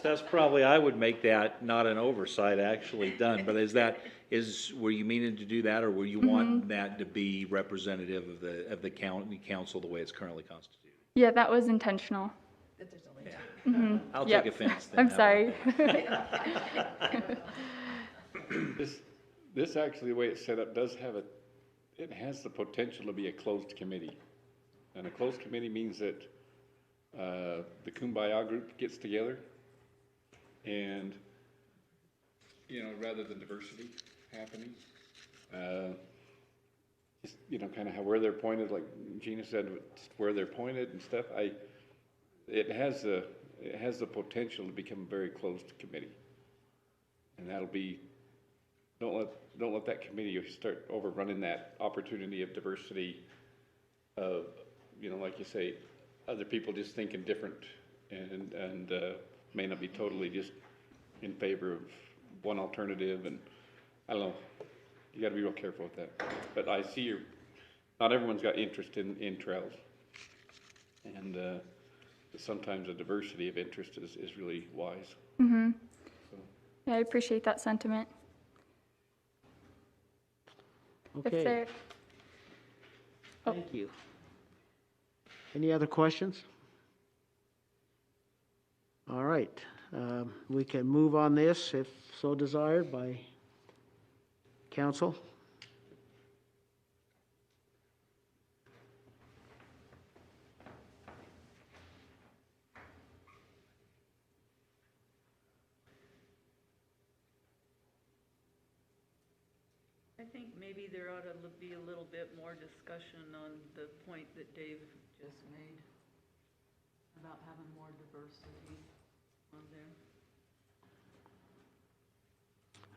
That's probably, I would make that not an oversight actually done, but were you meaning to do that, or were you want that to be representative of the county council the way it's currently constituted? Yeah, that was intentional. That there's only 2. I'll take offense then. I'm sorry. This actually, the way it's set up, it has the potential to be a closed committee. And a closed committee means that the Kumbaya group gets together and, rather than diversity happening, just, kind of where they're pointed, like Gina said, where they're pointed and stuff. It has the potential to become a very closed committee. And that'll be, don't let that committee start overrunning that opportunity of diversity of, like you say, other people just thinking different and may not be totally just in favor of one alternative. And I don't know, you gotta be real careful with that. But I see not everyone's got interest in trails. And sometimes a diversity of interest is really wise. Mm-hmm. So. Yeah, I appreciate that sentiment. If Okay, there, thank you. Any other questions? All right, we can move on this if so desired by council. I think maybe there ought to be a little bit more discussion on the point that Dave just made about having more diversity on there.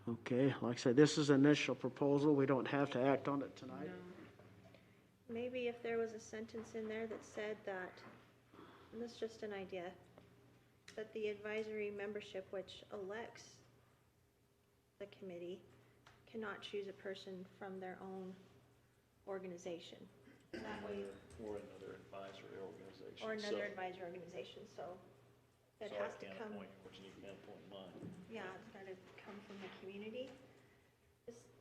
Okay, like I said, this is initial proposal. We don't have to act on it tonight. Maybe if there was a sentence in there that said that, and this is just an idea, that the advisory membership, which elects the committee, cannot choose a person from their own organization. That way. Or another advisory organization. Or another advisory organization, so it has to come. You can't appoint mine. Yeah, it's gotta come from the community.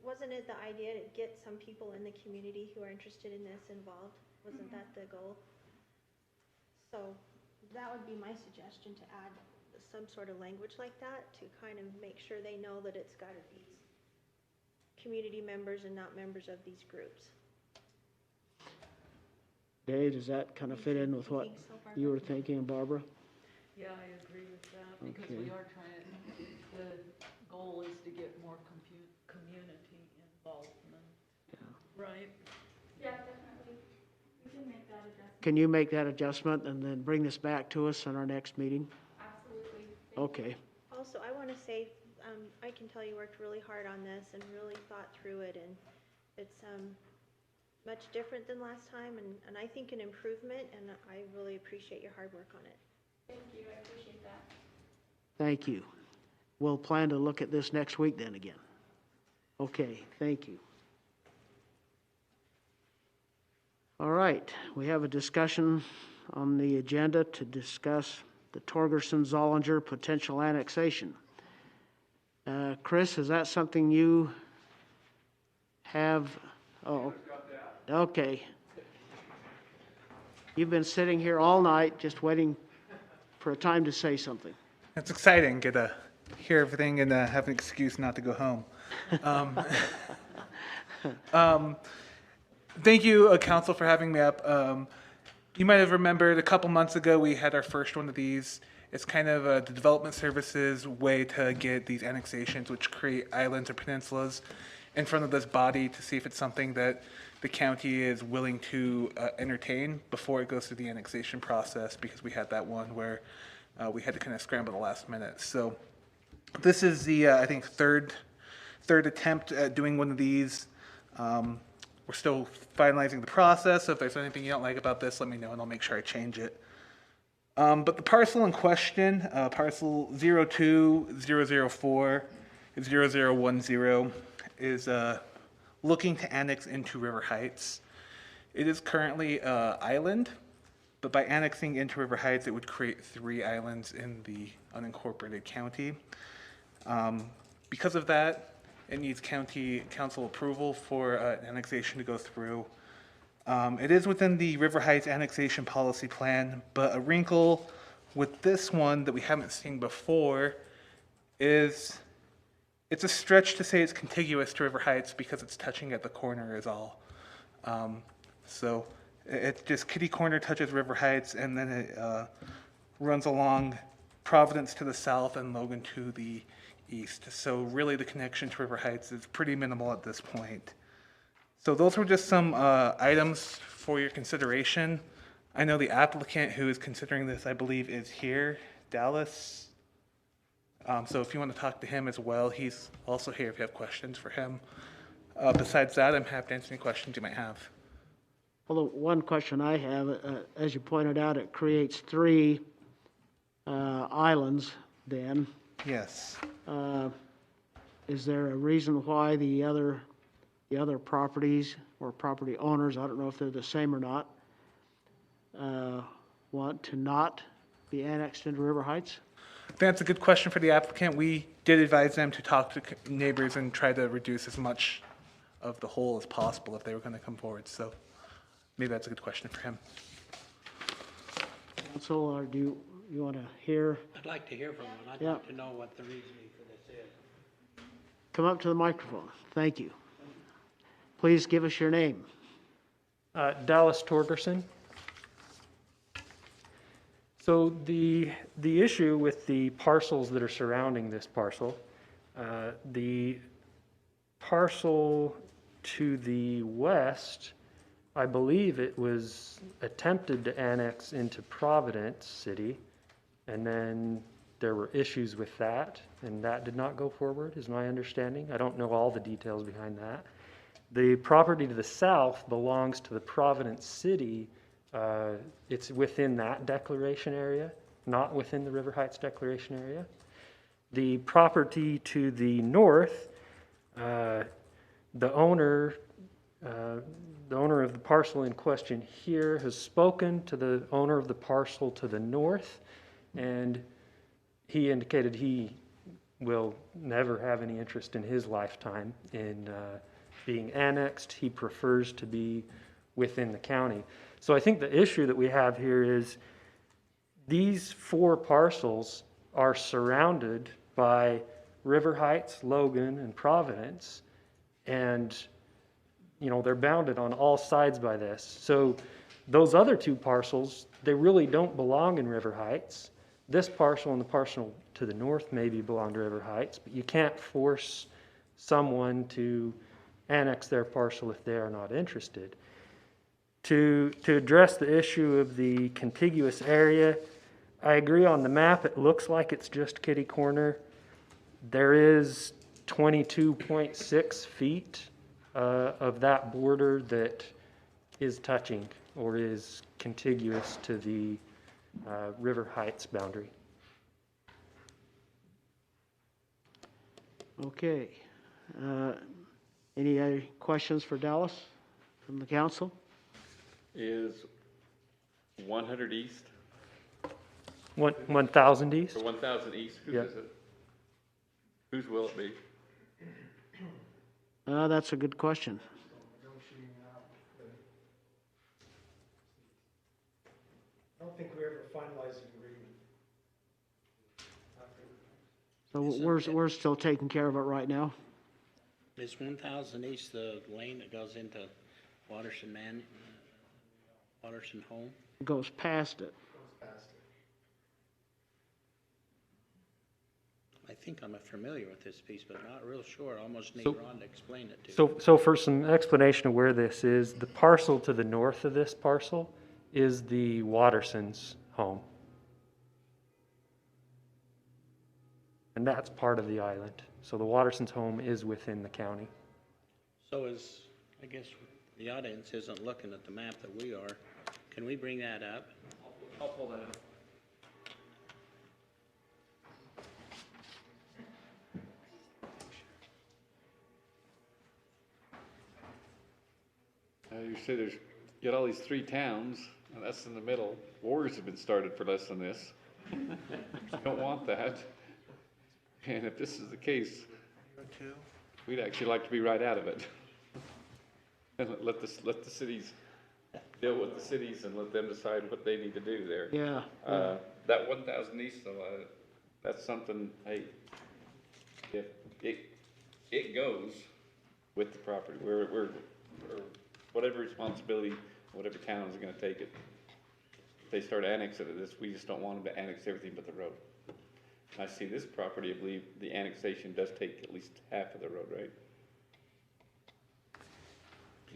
Wasn't it the idea to get some people in the community who are interested in this involved? Wasn't that the goal? So that would be my suggestion, to add some sort of language like that to kind of make sure they know that it's gotta be community members and not members of these groups. Dave, does that kind of fit in with what you were thinking, Barbara? Yeah, I agree with that, because Okay. we are trying, the goal is to get more community involvement. Right? yeah, definitely. We can make that adjustment. Can you make that adjustment and then bring this back to us in our next meeting? Absolutely. Okay, Also, I want to say, I can tell you worked really hard on this and really thought through it, and it's much different than last time, and I think an improvement, and I really appreciate your hard work on it. Thank you, I appreciate that. thank you. We'll plan to look at this next week then again. Okay, thank you. All right, we have a discussion on the agenda to discuss the Torgerson-Zollinger potential annexation. Chris, is that something you have? Oh, okay. You've been sitting here all night just waiting for a time to say something. It's exciting, get to hear everything and have an excuse not to go home. Thank you, Council, for having me up. You might have remembered a couple months ago we had our first one of these. It's kind of the Development Services way to get these annexations, which create islands or peninsulas, in front of this body to see if it's something that the county is willing to entertain before it goes through the annexation process, because we had that one where we had to kind of scramble at the last minute. So this is the, I think, third attempt at doing one of these. We're still finalizing the process, so if there's anything you don't like about this, let me know and I'll make sure I change it. But the parcel in question, parcel 02-004-0010, is looking to annex into River Heights. It is currently an island, but by annexing into River Heights, it would create 3 islands in the unincorporated county. Because of that, it needs county council approval for annexation to go through. It is within the River Heights annexation policy plan, but a wrinkle with this one that we haven't seen before is it's a stretch to say it's contiguous to River Heights because it's touching at the corner is all. So it's just Kitty Corner touches River Heights, and then it runs along Providence to the south and Logan to the east. So really the connection to River Heights is pretty minimal at this point. So those were just some items for your consideration. I know the applicant who is considering this, I believe, is here, Dallas. So if you want to talk to him as well, he's also here if you have questions for him. Besides that, I'm happy to answer any questions you might have. Well, the one question I have, as you pointed out, it creates 3 islands then. Yes. Is there a reason why the other properties or property owners, I don't know if they're the same or not, want to not be annexed into River Heights? That's a good question for the applicant. We did advise them to talk to neighbors and try to reduce as much of the whole as possible if they were going to come forward. So maybe that's a good question for him. Council, or do you want to hear? I'd like to hear from him. I'd Yeah. like to know what the reasoning for this is. Come up to the microphone. Thank you. Please give us your name. Dallas Torgerson. So the issue with the parcels that are surrounding this parcel, the parcel to the west, I believe it was attempted to annex into Providence City, and then there were issues with that, and that did not go forward, is my understanding. I don't know all the details behind that. The property to the south belongs to the Providence City. It's within that declaration area, not within the River Heights declaration area. The property to the north, the owner of the parcel in question here has spoken to the owner of the parcel to the north, and he indicated he will never have any interest in his lifetime in being annexed. He prefers to be within the county. So I think the issue that we have here is these 4 parcels are surrounded by River Heights, Logan, and Providence, and they're bounded on all sides by this. So those other 2 parcels, they really don't belong in River Heights. This parcel and the parcel to the north maybe belong to River Heights, but you can't force someone to annex their parcel if they are not interested. To address the issue of the contiguous area, I agree on the map. It looks like it's just kitty corner. There is 22.6 feet of that border that is touching or is contiguous to the River Heights boundary. Okay. Any other questions for Dallas from the council? Is 100 East, 1,000 east? or 1,000 East, whose Yep. is it? Whose will it be? That's a good question. I don't think we ever finalized an agreement. So we're still taking care of it right now. Is 1,000 East the lane that goes into Waterson Home? It goes past it. I think I'm familiar with this piece, but not real sure. I almost need Ron to explain it to me. So for some explanation of where this is, the parcel to the north of this parcel is the Waterson's home. And that's part of the island. So the Waterson's home is within the county. So I guess the audience isn't looking at the map that we are. Can we bring that up? I'll pull that up. You say you got all these 3 towns, and that's in the middle. Wars have been started for less than this. You don't want that. And if this is the case, we'd actually like to be right out of it. And let the cities deal with the cities and let them decide what they need to do there. Yeah. That 1,000 East, though, that's something, hey, it goes with the property. We're, or whatever responsibility, whatever town is gonna take it. If they start annexing this, we just don't want them to annex everything but the road. And I see this property, I believe the annexation does take at least half of the road, right?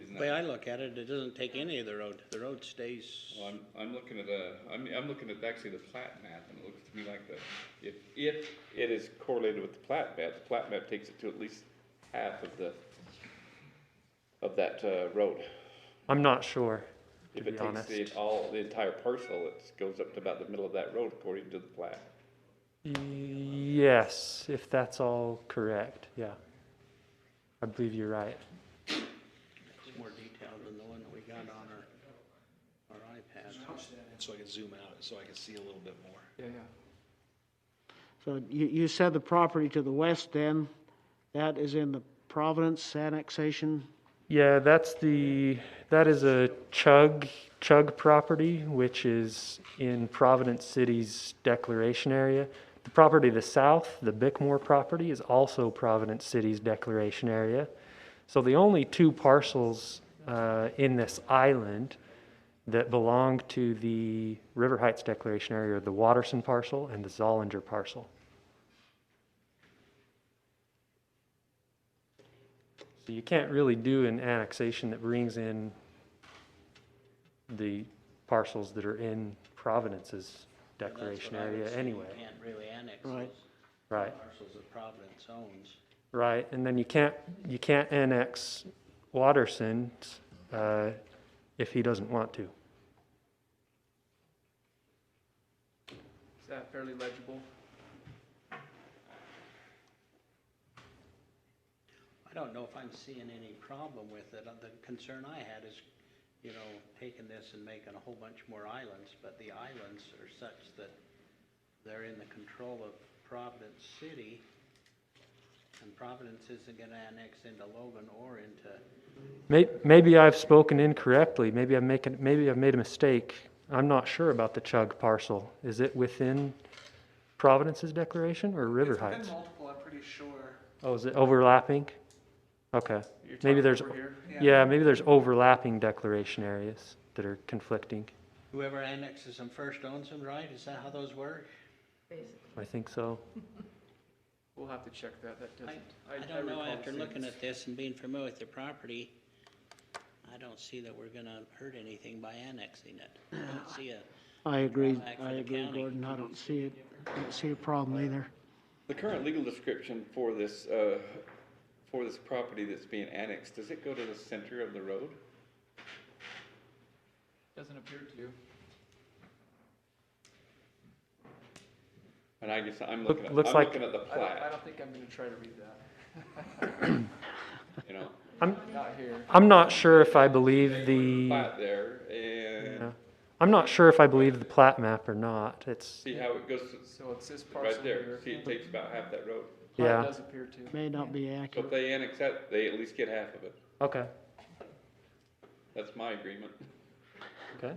Isn't The way that- I look at it, it doesn't take any of the road. The road stays, Well, I'm looking at I'm looking at actually the plat map, and it looks to me like if it is correlated with the plat map takes it to at least half of that road. I'm not sure, to If be it takes honest. the entire parcel, it goes up to about the middle of that road according to the plat. Yes, if that's all correct, yeah. I believe you're right. it's more detailed than the one that we got on our iPad. So I can zoom out, so I can see a little bit more. Yeah, yeah. So you said the property to the west then, that is in the Providence annexation? Yeah, that is a Chug property, which is in Providence City's declaration area. The property to the south, the Bickmore property, is also Providence City's declaration area. So the only two parcels in this island that belong to the River Heights declaration area are the Watterson parcel and the Zollinger parcel. So you can't really do an annexation that brings in the parcels that are in Providence's declaration That's what I would area say. anyway. You can't really annex Right. those Right, parcels that Providence owns. right, and then you can't annex Watterson if he doesn't want to. Is that fairly legible? I don't know if I'm seeing any problem with it. The concern I had is, taking this and making a whole bunch more islands, but the islands are such that they're in the control of Providence City, and Providence isn't gonna annex into Logan or into, Maybe I've spoken incorrectly, maybe I've made a mistake. I'm not sure about the Chug parcel. Is it within Providence's declaration or River It's Heights? within multiple, I'm pretty sure. Oh, is it overlapping? Okay. You're Maybe talking there's, over here? yeah, maybe there's overlapping declaration areas that are conflicting. whoever annexes them first owns them, right? Is that how those work? Basically. I think so. We'll have to check that. That doesn't. I don't know, recall after seeing looking this. at this and being familiar with the property, I don't see that we're gonna hurt anything by annexing it. I don't see a, I agree, Drawback for the county. Gordon, I don't see a problem either. The current legal description for this property that's being annexed, does it go to the center of the road? Doesn't appear to. And I guess I'm Looks looking like- at the I plat, don't think I'm gonna try to read that. you know, Not here. I'm not sure if I believe the, plat there, and yeah. I'm not sure if I believe the plat map or not. It's, see how it goes, So it's this parcel right there, here. see it takes about half that road. yeah, It does appear to. May not be So if accurate. they annex that, they at least get half of it. okay, That's my agreement. okay.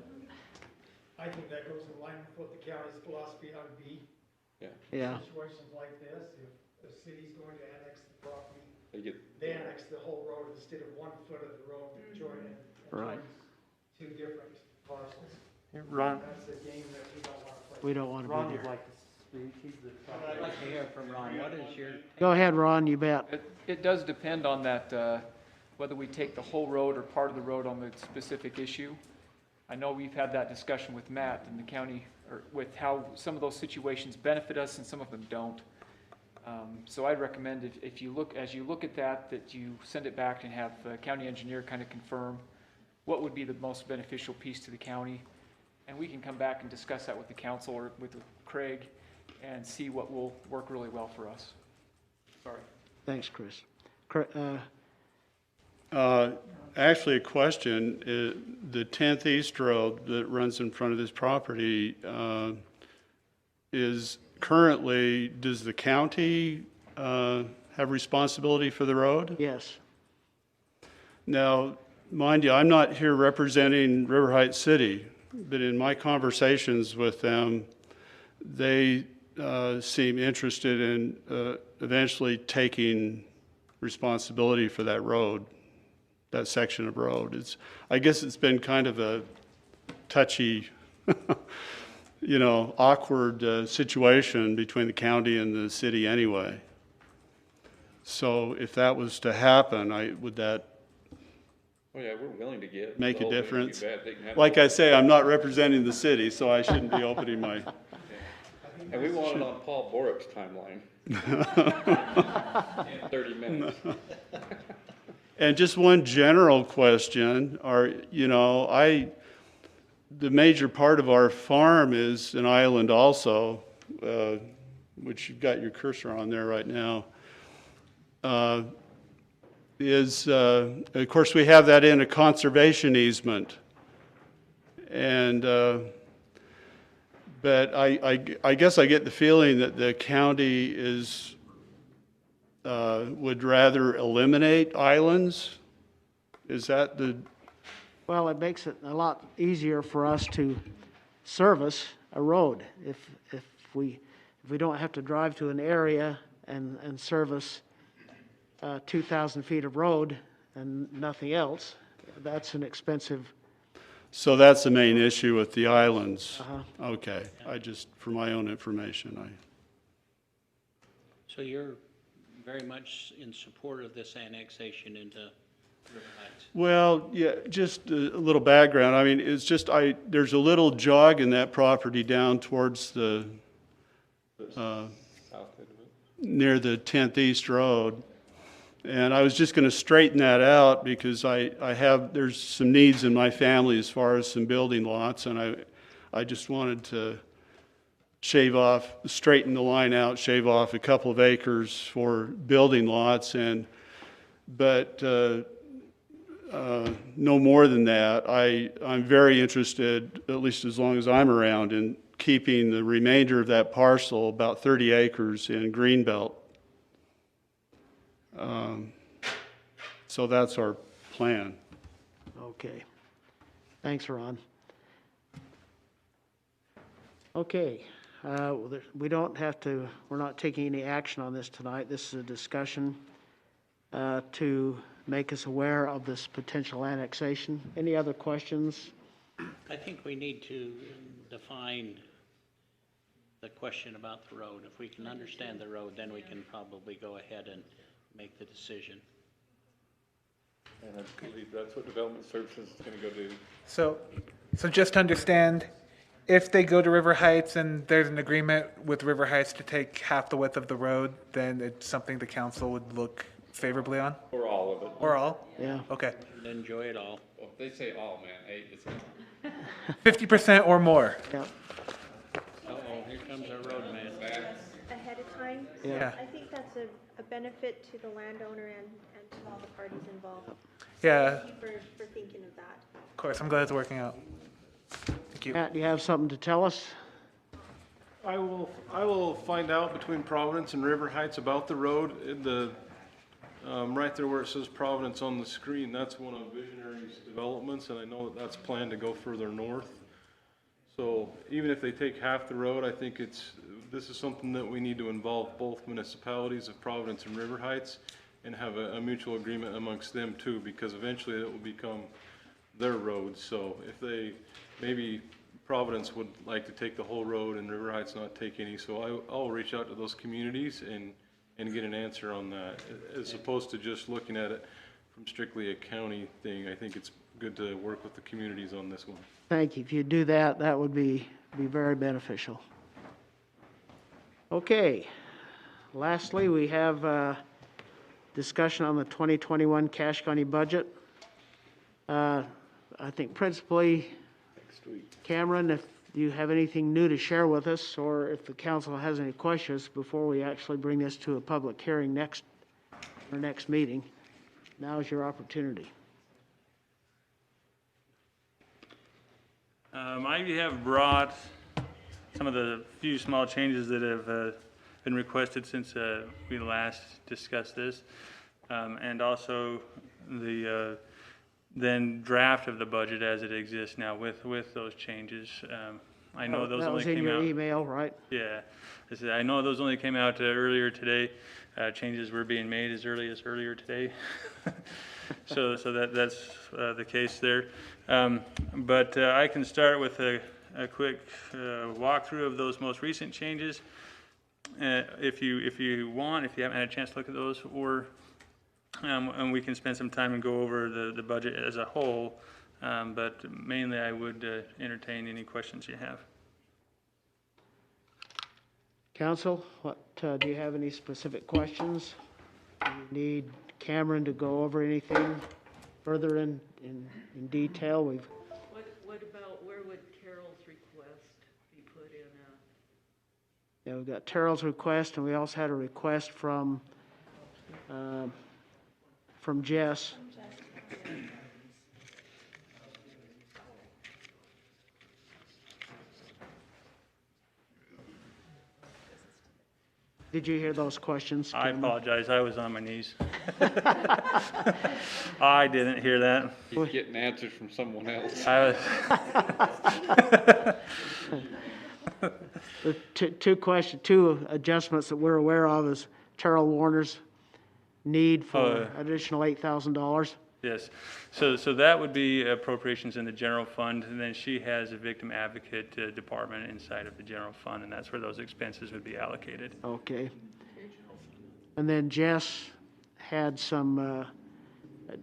I think that goes in line with what the county's philosophy on B. Yeah, Situations like this, if the city's going to annex the property, They get, they annex the whole road instead of 1 foot of the road to join it. Right. Two different parcels. Ron, That's a game that we don't want to play. we don't want to Ron be would there. like to speak. He's the I'd like to hear from Ron. What is your, Go ahead, Ron, you bet. It does depend on that, whether we take the whole road or part of the road on the specific issue. I know we've had that discussion with Matt and the county, or with how some of those situations benefit us and some of them don't. So I'd recommend if you look, as you look at that you send it back and have the county engineer kind of confirm what would be the most beneficial piece to the county. And we can come back and discuss that with the council or with Craig and see what will work really well for us. Sorry. Thanks, Chris. Actually, a question, the 10th East Road that runs in front of this property is currently, does the county have responsibility for the road? Yes. Now, mind you, I'm not here representing River Heights City, but in my conversations with them, they seem interested in eventually taking responsibility for that road, that section of road. I guess it's been kind of a touchy, awkward situation between the county and the city anyway. So if that was to happen, would that Oh, yeah, we're willing to get. make the a whole thing difference? too bad. They can have Like it. I say, I'm not representing the city, so I shouldn't be opening my, And we want it on Paul Borup's timeline. In 30 minutes. And just one general question, the major part of our farm is an island also, which you've got your cursor on there right now. Of course, we have that in a conservation easement. And, but I guess I get the feeling that the county would rather eliminate islands? Is that the... Well, it makes it a lot easier for us to service a road. If we don't have to drive to an area and service 2,000 feet of road and nothing else, that's an expensive. So that's the main issue with the islands? Uh-huh. Okay, for my own information, So you're very much in support of this annexation into River Heights? Well, yeah, just a little background. I mean, it's just, there's a little jog in that property down towards the, near the 10th East Road. And I was just going to straighten that out because there's some needs in my family as far as some building lots, and I just wanted to straighten the line out, shave off a couple of acres for building lots, but no more than that. I'm very interested, at least as long as I'm around, in keeping the remainder of that parcel, about 30 acres, in Greenbelt. So that's our plan. Okay. Thanks, Ron. Okay. We're not taking any action on this tonight. This is a discussion to make us aware of this potential annexation. Any other questions? I think we need to define the question about the road. If we can understand the road, then we can probably go ahead and make the decision. And I believe that's what Development Services is going to go do. So just to understand, if they go to River Heights and there's an agreement with River Heights to take half the width of the road, then it's something the council would look favorably on? Or all of it. Or all? Yeah. Okay. Enjoy it all. Well, if they say all, man, hey, it's 50% or more. Yeah. Uh-oh, here comes our road man. Ahead of time? Yeah. I think that's a benefit to the landowner and to all the parties involved. Yeah. Thank you for thinking of that. Of course, I'm glad it's working out. Thank you. Matt, do you have something to tell us? I will find out between Providence and River Heights about the road. Right there where it says Providence on the screen, that's one of Visionary's developments, and I know that that's planned to go further north. So even if they take half the road, I think this is something that we need to involve both municipalities of Providence and River Heights and have a mutual agreement amongst them too, because eventually it will become their road. So if maybe Providence would like to take the whole road and River Heights not take any, so I'll reach out to those communities and get an answer on that, as opposed to just looking at it from strictly a county thing. I think it's good to work with the communities on this one. Thank you. If you do that, that would be very beneficial. Okay. Lastly, we have discussion on the 2021 Cache County budget. I think principally, Cameron, if you have anything new to share with us, or if the council has any questions before we actually bring this to a public hearing next meeting, now is your opportunity. I have brought some of the few small changes that have been requested since we last discussed this, and also the then draft of the budget as it exists now with those changes. I know those that only was in came your out. email, right? Yeah, I know those only came out earlier today. changes were being made as early as earlier today. So that's the case there. But I can start with a quick walkthrough of those most recent changes. If you want, if you haven't had a chance to look at those, or and we can spend some time and go over the budget as a whole. But mainly I would entertain any questions you have. Council, do you have any specific questions? Do you need Cameron to go over anything further in detail? What about, where would Carol's request be put in at? Yeah, we've got Terrell's request, and we also had a request from Jess. Did you hear those questions? I Cameron? apologize, I was on my knees. I didn't hear that. He's getting answers from someone else. I was The two adjustments that we're aware of is Terrell Warner's need for additional $8,000. Yes, so that would be appropriations in the general fund, and then she has a victim advocate department inside of the general fund, and that's where those expenses would be allocated. Okay. And then Jess had some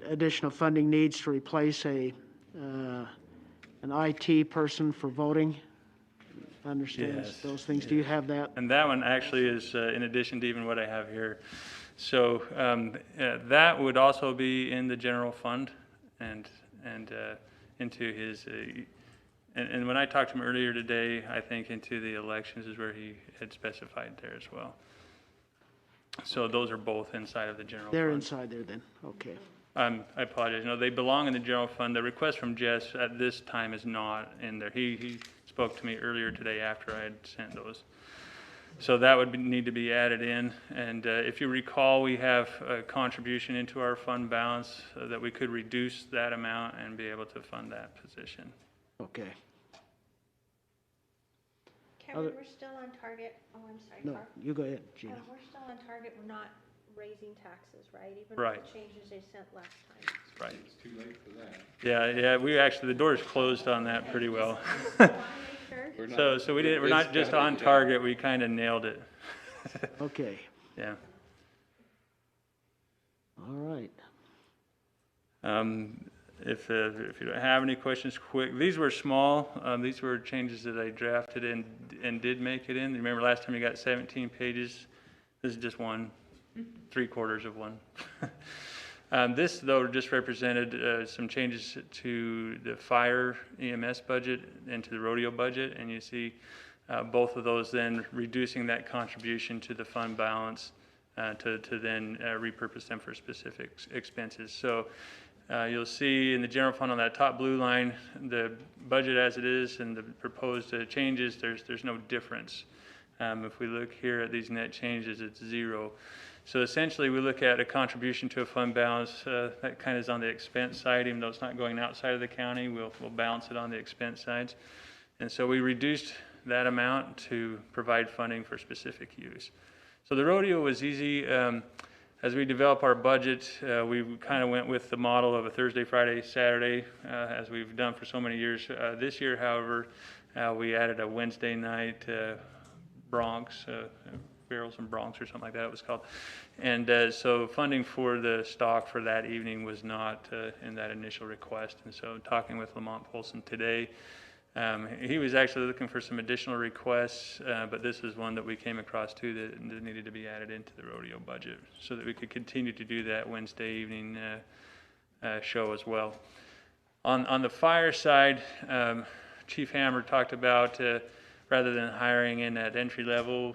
additional funding needs to replace an IT person for voting. Understands Yes, those things. Do you have that? And that one actually is in addition to even what I have here. So that would also be in the general fund and into his, and when I talked to him earlier today, I think into the elections is where he had specified there as well. So those are both inside of the general They're fund. inside there then, okay. I apologize. No, they belong in the general fund. The request from Jess at this time is not in there. He spoke to me earlier today after I had sent those. So that would need to be added in. And if you recall, we have a contribution into our fund balance so that we could reduce that amount and be able to fund that position. Okay. Cameron, we're still on target. Oh, I'm sorry, No, Carl. you go ahead, Gina. We're still on target. We're not raising taxes, right? Even Right. with the changes they sent last time. Right. It's too late for that. Yeah, we actually, the doors closed on that pretty well. So we're not just on target, we kind of nailed it. Okay. Yeah. All right. If you don't have any questions, quick, these were small. These were changes that I drafted and did make it in. Remember last time you got 17 pages? This is just one, 3/4 of one. This, though, just represented some changes to the fire EMS budget and to the rodeo budget, and you see both of those then reducing that contribution to the fund balance to then repurpose them for specific expenses. So you'll see in the general fund on that top blue line, the budget as it is and the proposed changes, there's no difference. If we look here at these net changes, it's 0. So essentially, we look at a contribution to a fund balance that kind of is on the expense side, even though it's not going outside of the county, we'll balance it on the expense sides. And so we reduced that amount to provide funding for specific use. So the rodeo was easy. As we develop our budget, we kind of went with the model of a Thursday, Friday, Saturday, as we've done for so many years. This year, however, we added a Wednesday night Bronx, Barrels and Bronx or something like that it was called. And so funding for the stock for that evening was not in that initial request. And so talking with Lamont Polson today, he was actually looking for some additional requests, but this is one that we came across too that needed to be added into the rodeo budget so that we could continue to do that Wednesday evening show as well. On the fire side, Chief Hammer talked about rather than hiring in at entry level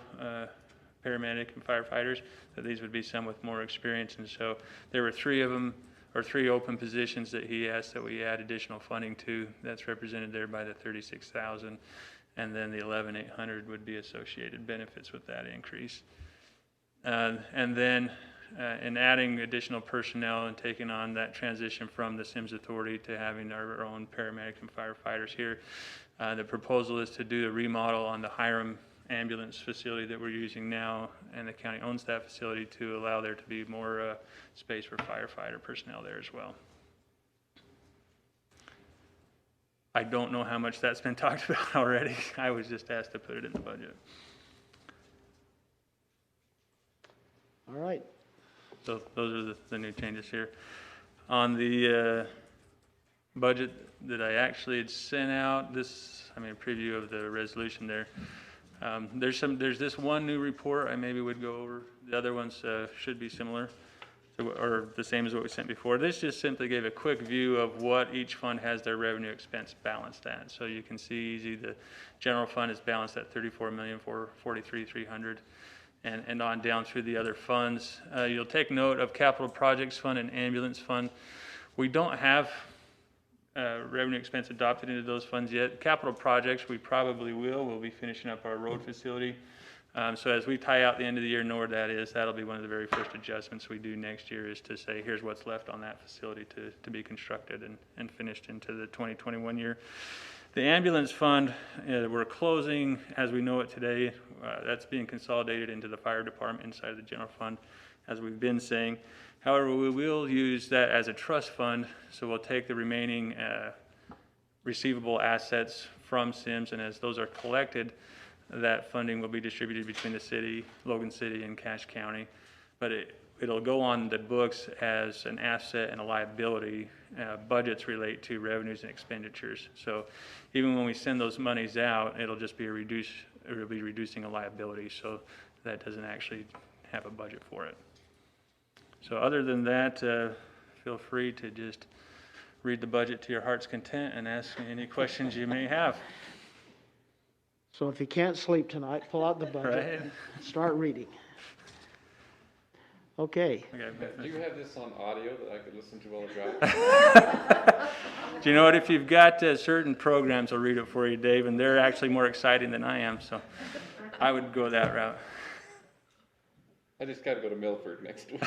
paramedic and firefighters, that these would be some with more experience. And so there were 3 of them, or 3 open positions that he asked that we add additional funding to. That's represented there by the $36,000, and then the $11,800 would be associated benefits with that increase. And then in adding additional personnel and taking on that transition from the Sims Authority to having our own paramedic and firefighters here, the proposal is to do a remodel on the Hiram ambulance facility that we're using now, and the county owns that facility, to allow there to be more space for firefighter personnel there as well. I don't know how much that's been talked about already. I was just asked to put it in the budget. All right. So those are the new changes here. On the budget that I actually had sent out, this, I mean, a preview of the resolution there. There's this one new report I maybe would go over. The other ones should be similar, or the same as what we sent before. This just simply gave a quick view of what each fund has their revenue expense balanced at. So you can see easy, the general fund is balanced at $34,443,300. And on down through the other funds. You'll take note of capital projects fund and ambulance fund. We don't have revenue expense adopted into those funds yet. Capital projects, we probably will. We'll be finishing up our road facility. So as we tie out the end of the year, know where that is, that'll be one of the very first adjustments we do next year, is to say, here's what's left on that facility to be constructed and finished into the 2021 year. The ambulance fund, we're closing as we know it today. That's being consolidated into the fire department inside of the general fund, as we've been saying. However, we will use that as a trust fund, so we'll take the remaining receivable assets from Sims, and as those are collected, that funding will be distributed between the city, Logan City, and Cache County. But it'll go on the books as an asset and a liability. Budgets relate to revenues and expenditures. So even when we send those monies out, it'll just be reducing a liability, so that doesn't actually have a budget for it. So other than that, feel free to just read the budget to your heart's content and ask me any questions you may have. So if you can't sleep tonight, pull out the budget, Right. start reading. Okay. Do you have this on audio that I could listen to while I drive? Do you know what? If you've got certain programs, I'll read it for you, Dave, and they're actually more exciting than I am, so I would go that route. I just got to go to Milford next week.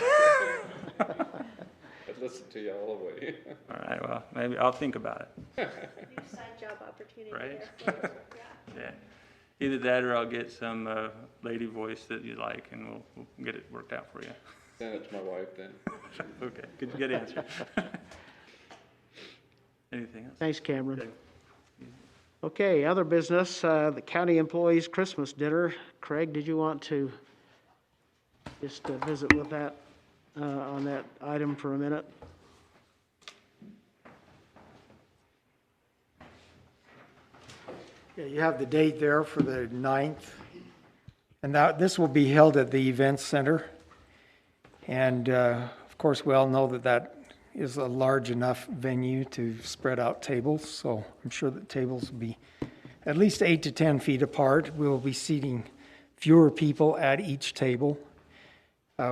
I'd listen to you all the way. All right, well, maybe I'll think about it. New side job opportunity Right? there for you. Yeah. Yeah. Either that or I'll get some lady voice that you like, and we'll get it worked out for you. Send it to my wife then. Okay, good answer. Anything else? Thanks, Cameron. Okay, other business, the county employees' Christmas dinner. Craig, did you want to just visit with that, on that item for a minute? Yeah, you have the date there for the 9th. And this will be held at the Events Center. And of course, we all know that is a large enough venue to spread out tables. So I'm sure that tables will be at least 8 to 10 feet apart. We will be seating fewer people at each table.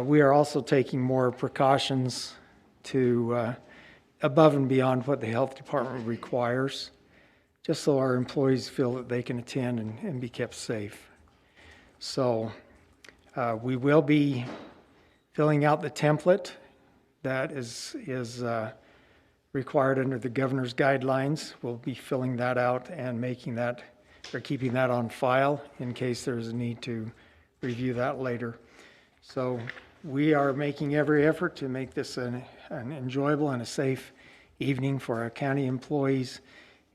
We are also taking more precautions to above and beyond what the health department requires, just so our employees feel that they can attend and be kept safe. So we will be filling out the template that is required under the governor's guidelines. We'll be filling that out and making that, or keeping that on file in case there's a need to review that later. So we are making every effort to make this an enjoyable and a safe evening for our county employees,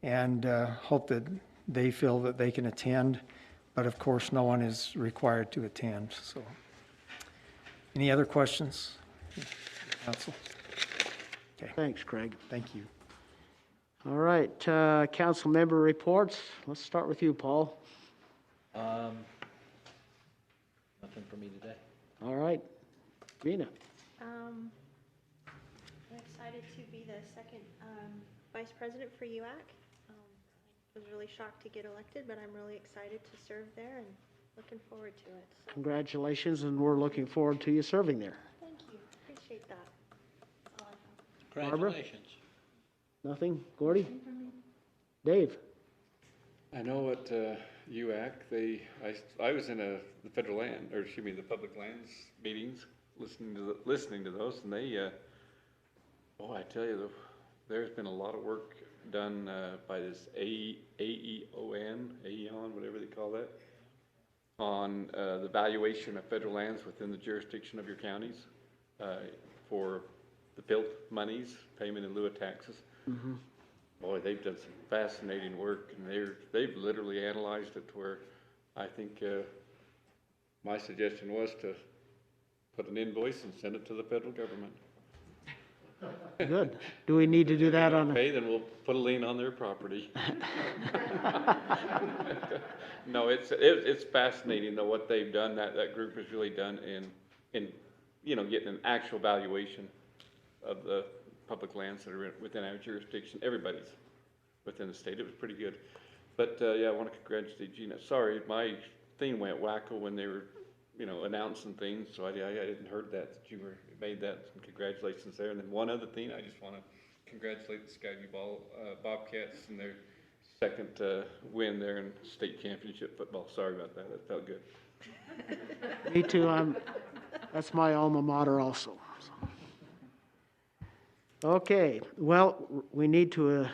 and hope that they feel that they can attend. But of course, no one is required to attend. So, any other questions, Council? Okay. Thanks, Craig. Thank you. All right, council member reports. Let's start with you, Paul. Nothing for me today. All right, Gina. I'm excited to be the second vice president for UAC. I was really shocked to get elected, but I'm really excited to serve there and looking forward to it. So, Congratulations, and we're looking forward to you serving there. thank you. Appreciate that. That's all I have. Barbara? Congratulations. Nothing? Gordy? Dave? I know at UAC, I was in the federal land, or excuse me, the public lands meetings, listening to those, and they, I tell you, there's been a lot of work done by this AEON, whatever they call that. on the valuation of federal lands within the jurisdiction of your counties for the built monies, payment in lieu of taxes. Mhm. Boy, they've done some fascinating work, and they've literally analyzed it to where I think my suggestion was to put an invoice and send it to the federal government. Good. Do we need to do that on? Okay, then we'll put a lien on their property. No, it's fascinating though what they've done. That group has really done in getting an actual valuation of the public lands that are within our jurisdiction. Everybody's within the state. It was pretty good. But yeah, I want to congratulate Gina. Sorry, my thing went wacko when they were announcing things, so I didn't heard that you made that. And congratulations there. And then one other thing, I just want to congratulate the Skyview Bobcats and their second win there in state championship football. Sorry about that. That felt good. Me too. That's my alma mater also. Okay, well, we need to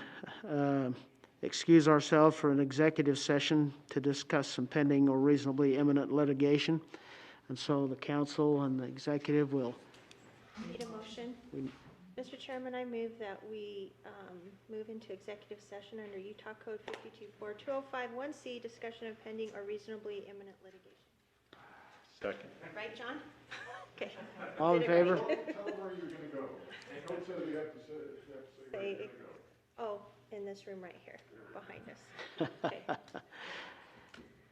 excuse ourselves for an executive session to discuss some pending or reasonably imminent litigation. And so the council and the executive will. Need a motion? Mr. Chairman, I move that we move into executive session under Utah Code 524205(1)C, discussion of pending or reasonably imminent litigation. Second. Right, John? Okay. All in favor? Tell them where you're gonna go. Don't say you have to say where you're gonna go. Oh, in this room right here, behind us. Okay.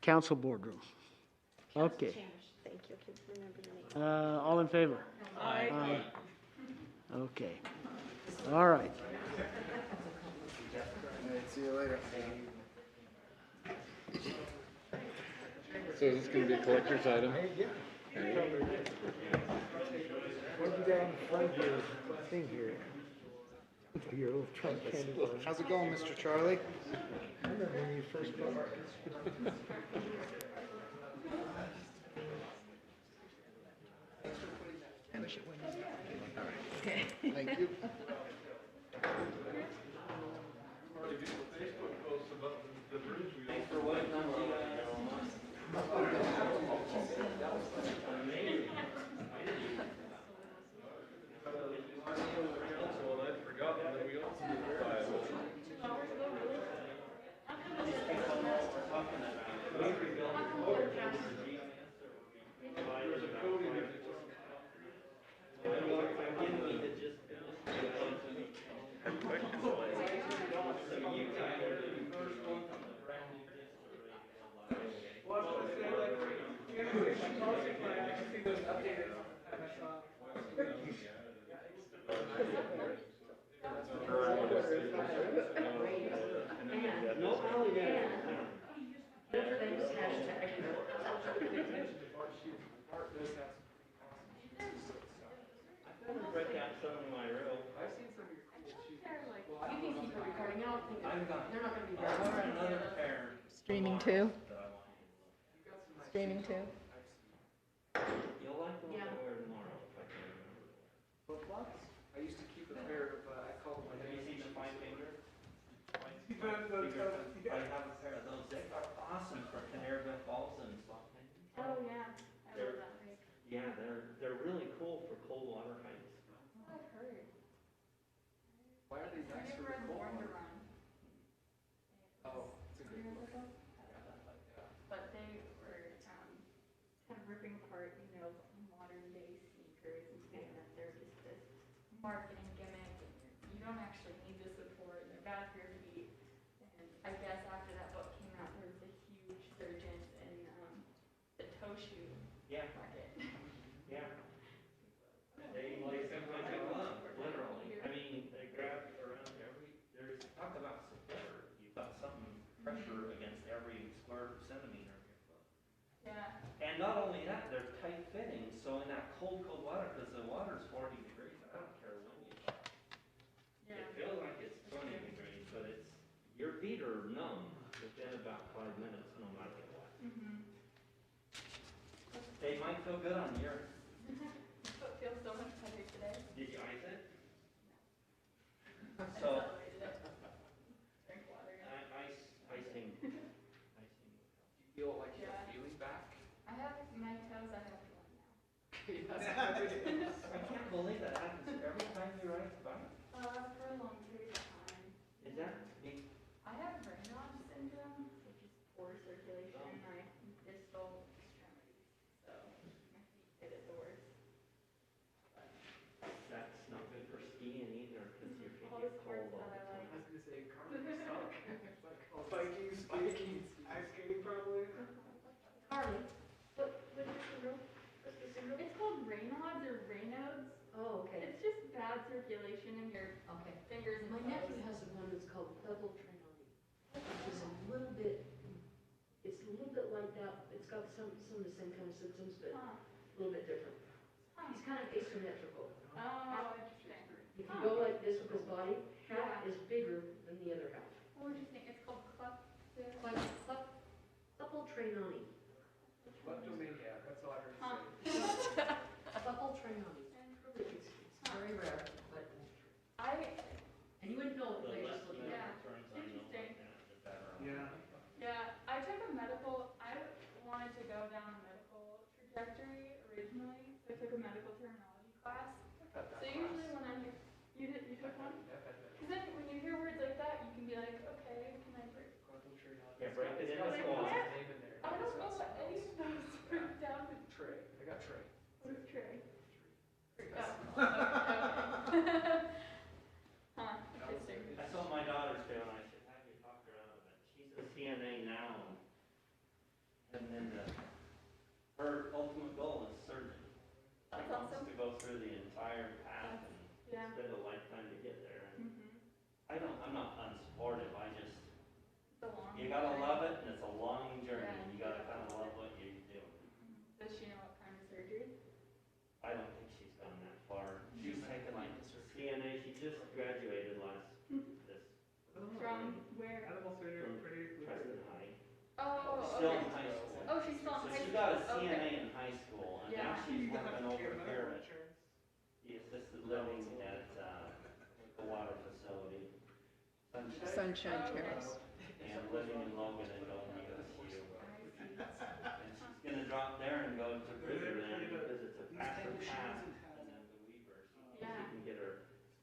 Council boardroom. Okay. Thank you, I can remember the name. All in favor? Aye. Okay. All right. See you later. So is this going to be a collector's item? What you got in front of your thing here? Your little trunk candy bar. How's it going, Mr. Charlie? I remember when you first brought it. Okay. Thank you. Streaming too? Streaming too? You'll like the one I wear tomorrow. Flip-flops? I used to keep a pair of, I call them Have you seen the fine finger? I have a pair of those. They are awesome for Canerva Falls and stuff. Oh, yeah, I love that rig. Yeah, they're really cool for cold water hikes. Oh, I've heard. Why are they nice for the cold water? Oh, it's a good book. But they were kind of ripping apart, modern day sneakers and saying that they're just this marketing gimmick. You don't actually need the support. They're bad for your feet. And I guess after that book came out, there was a huge surgence in the toe shoe market. Yeah. They literally. I mean, they grab around there's talk about support. You've got something pressure against every square centimeter of your foot. Yeah. And not only that, they're tight fitting, so in that cold water, because the water's 40 degrees, I don't care when you go. It feels like it's 20 degrees, but your feet are numb within about 5 minutes, no matter what. They might feel good on your. It feels so much better today. Did you ice it? So. Drink water. Icing. You feel like you're feeling back? I can't believe that happens every time you ride a bike. For a long period of time. Is that big? I have Raynaud's syndrome, which is poor circulation in my distal extremities, so my feet hit it the worst. That's not good for skiing either, because your feet All get the cold sports all that the I time. Biking, skiing, ice skating probably. Carly, what's the syndrome? What's the syndrome? It's called Raynaud's or Raynaud's. Oh, okay. It's just bad circulation in your Okay. fingers and My toes. nephew has one that's called double trinity. It's a little bit like that. It's got some of the same kind of symptoms, but Huh. a little bit different. He's kind of asymmetrical. Oh, interesting. If you go like this with his body, half is bigger than the other half. What would you think? It's called Kleptoltrinani. Kleptomaniac, that's all I heard Huh. Kleptoltrinani. It's very rare, but, and you wouldn't know it, but you just look it Yeah. up. Interesting. Yeah. Yeah, I took a medical, I wanted to go down a medical trajectory originally, so I took a medical terminology class. So usually when I hear, you took one? Because then when you hear words like that, you can be like, okay, can I break? Yeah, break it in Like, the small. what? I don't know what any of those break down to. Trey, I got Trey. What is Trey? Oh, huh, interesting. That's what my daughter's doing. I should have you talk her out of it. She's a CNA now, and then her ultimate goal is surgeon. She That's wants awesome. to go through the entire path and Yeah. spend a lifetime to get there. And Mm-hmm. I'm not unsupportive. I just, It's a long you gotta journey. love it, and it's a long journey. Yeah. You gotta kind of love what you're doing. Does she know what kind of surgery? I don't think she's gone that far. She's taken like CNA. She just graduated this From where? Animal surgery, from pretty. Preston High. Oh, Still okay. in high school. Oh, she's still in So high she school. got a CNA Okay. in high school, and now Yeah. she's working over here at the assisted living at the water facility. Sunshine Okay. Terrace. And living in Logan and going to USU. And she's gonna drop there and go to Riverland because it's a faster path than the Weaver. So she Yeah. can get her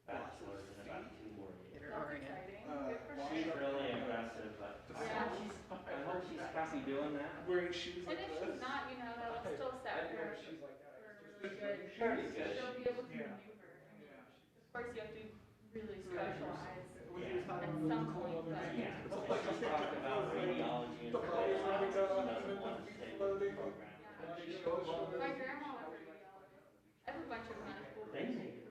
bachelor's in about 2 more years. That's exciting. Good for her. She's really aggressive, but Yeah. I hope she's happy doing that. Wearing shoes And like if this. she's not, that'll still set her Shoes like that. for really good. Pretty good. She'll be able to Yeah. maneuver. I mean, of course, you have to really specialize When he was at talking about some the point, cold but. Yeah, she's talked about radiology and The ball's running she down, doesn't and want then to stay the with the floating. program. Yeah. She showed up. My grandma was a radiologist. I have a bunch of medical. They make it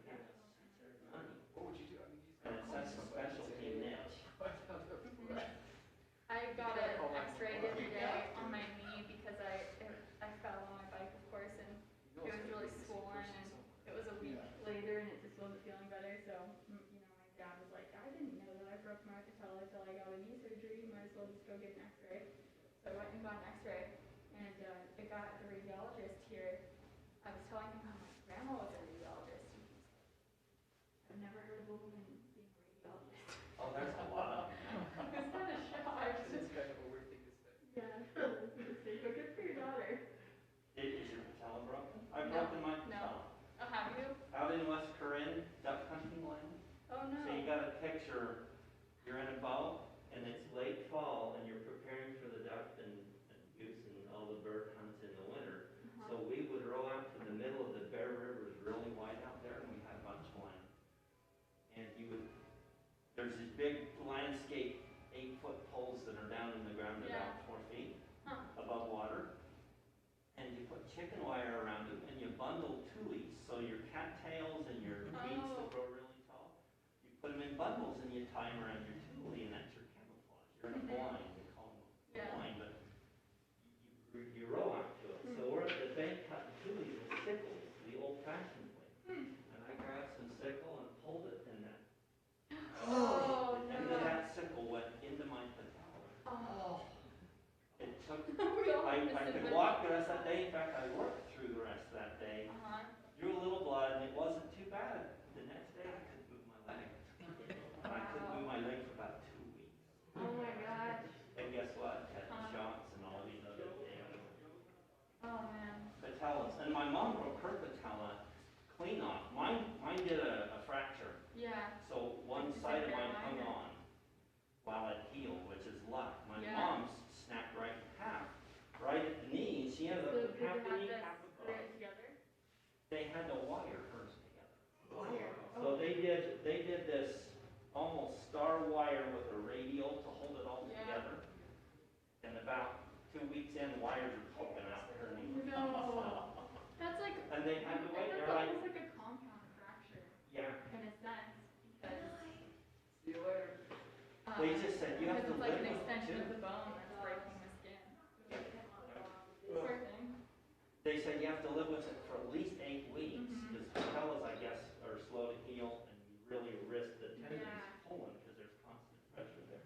money, What would you do? I mean, and it's such a specialty niche. I got an X-ray the other day on my knee because I fell on my bike, of course, and it was really swollen, and it was a week later, and it just wasn't feeling better. So, my dad was like, "I didn't know that I broke my patella until I got a knee surgery. You might as well just go get an X-ray." So I went and got an X-ray, and I got the radiologist here. I was telling him how my grandma was a radiologist. And he's like, "I've never heard of a woman being a radiologist." Oh, there's a lot of them. I was kind of shocked. It's kind of a weird thing to say. Yeah, it's interesting, but good for your daughter. Is your patella broken? I've No, broken my no. patella. Oh, have you? Out in West Corinne, duck hunting land. Oh, no. So you got a picture, you're in a boat, and it's late fall, and you're preparing for the duck and goose and all the bird hunts in the winter. So we would row out to the middle of the Bear River, is really wide out there, and we had a bunch of land. And there's these big landscape 8-foot poles that are down in the ground about 4 feet above water. And you put chicken wire around them, and you bundle tulies, so your cattails and your weeds that grow really tall, you put them in bundles and you tie them around your tule, and that's your camouflage. You're in a blind, they call them blind, but you row out to it. So we're at the bank cutting tulies with sickles, the old-fashioned way. And I grabbed some sickle and pulled it, and that and then that sickle went into my patella. Oh. It took, We all I missed could it. walk the rest of that day. In fact, I worked through the rest of that day. Drew a little blood, and it wasn't too bad. The next day, I couldn't move my leg. I couldn't move my leg for about 2 weeks. Oh my gosh. And guess what? Had shots and all these other things. Oh man. Patellas. And my mom broke her side of mine hung on while it healed, which is luck. My mom's snapped right in half, right at the knee. She had a half the knee, half the bone. They had to wire hers together. So they did this almost star wire with a radial to hold it all together. And about 2 weeks in, wires are poking out her knee. No. That's like. And they had to wait. I They're thought like, it was like a compound fracture. yeah. In a sense, because. They just said you have to Because it's like live an with it extension too. of the bone that's breaking the skin. Poor thing. They said you have to live with it for at least 8 weeks, because patellas, I guess, are slow to heal, and you really risk the tendons pulling, because there's constant pressure there.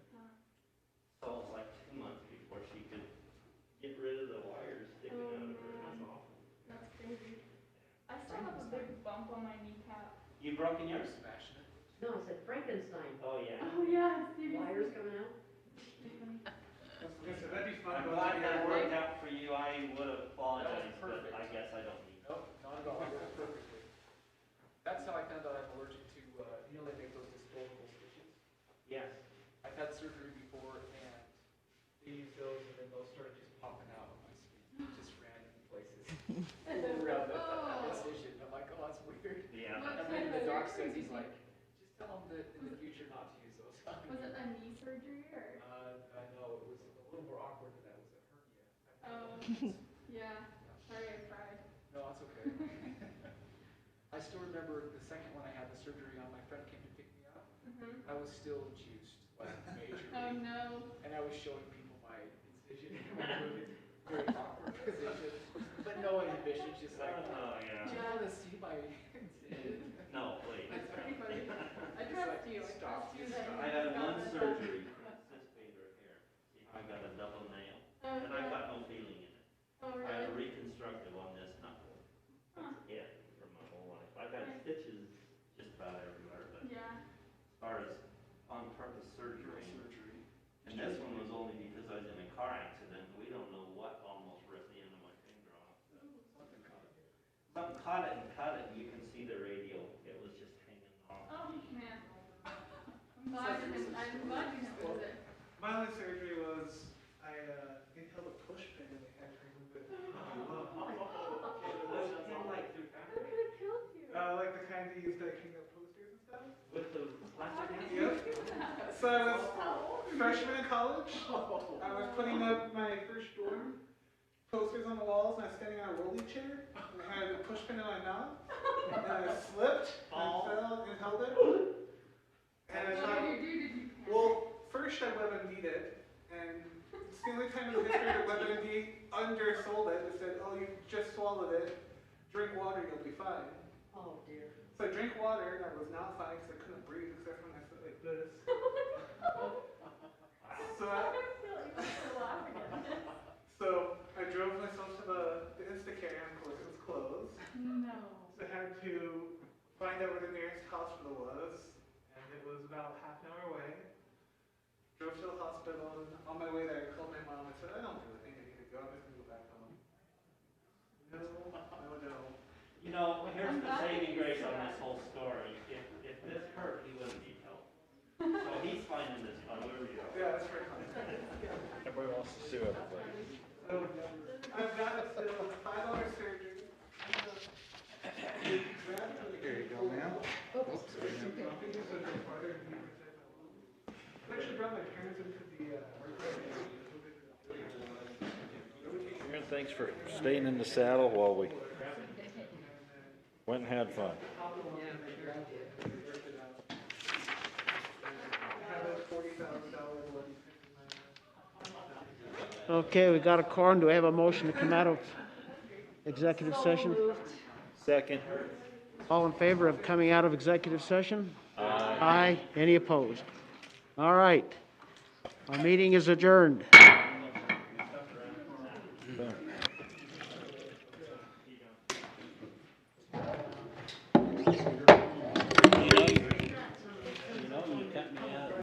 So it was like 2 months before she could get rid of the wires sticking out of her. That's awful. That's crazy. I still have a big bump on my kneecap. You broken yours? No, I said Frankenstein. Oh, yeah. Oh, yeah. Wires coming out? That'd be fun. I'm glad that worked out for you. I would have apologized, but I guess I don't need to. Nope, not at all. It worked perfectly. That's how I found out I'm allergic to, you know, they make those disposable stitches. Yes. I've had surgery before, and they use those, and then those started just popping out of my skin, just random places around the incision. I'm like, oh, that's weird. Yeah. And then the doc says, he's like, just tell them that in the future not to use those. Was it a knee surgery or? I know, it was a little more awkward than that. It was a hernia. Oh, yeah. Sorry I cried. No, it's okay. I still remember the second one I had the surgery on, my friend came to pick me up. I was still juiced, like majorly. Oh, no. And I was showing people my incision. Very awkward position. But no inhibition, just like, Oh, yeah. do you want to see my incision? No, please. That's pretty funny. I trust you. I trust you that I had one surgery, cyst vein repair. I got a double nail, and I've got no feeling in it. Oh, I had a really? reconstructive on this knuckle. That's it for my whole life. I've had stitches just about everywhere, but Yeah. as far as on-purpose surgery. And this one was only because I was in a car accident. We don't know what almost ripped the end of my finger off. Something caught it and cut it, and you can see the radial. It was just hanging off. Oh, man. I'm glad you can lose it. My only surgery was, I inhaled a push pin and they had to remove it. Like through That could have killed you. Like the kind they use to hang up posters and stuff. with the plastic. Yep. So I was freshman in college. I was putting up my first dorm posters on the walls, and I was standing on a rolling chair, and I had a push pin in my mouth, and I slipped, and fell, and held it. And I thought, well, first I WebMD'd it, and it's the only time in the history that WebMD undersold it. It said, oh, you just swallowed it, drink water, you'll be fine. Oh, dear. So I drank water, and I was not fine because I couldn't breathe except when I felt like this. So I drove myself to the Instacare, and of course it was closed. No. So I had to find out where the nearest hospital was, and it was about half an hour away. Drove to the hospital, and on my way there I called my mom and said, I don't really think I need to go, I'm just gonna go back home. No. You know, here's the saving grace on this whole story. If this hurt, he wouldn't be helped. So he's finding this fun. Yeah, that's very fun. Everybody wants to sue everybody. So I've got it still, $5 surgery. Here you go, ma'am. I actually brought my parents into the Aaron, thanks for staying in the saddle while we went and had fun. Okay, we got a quorum. Do I have a motion to come out of executive session? Second. All in favor of coming out of executive session? Aye. Aye. Any opposed? All right. Our meeting is adjourned. Boom.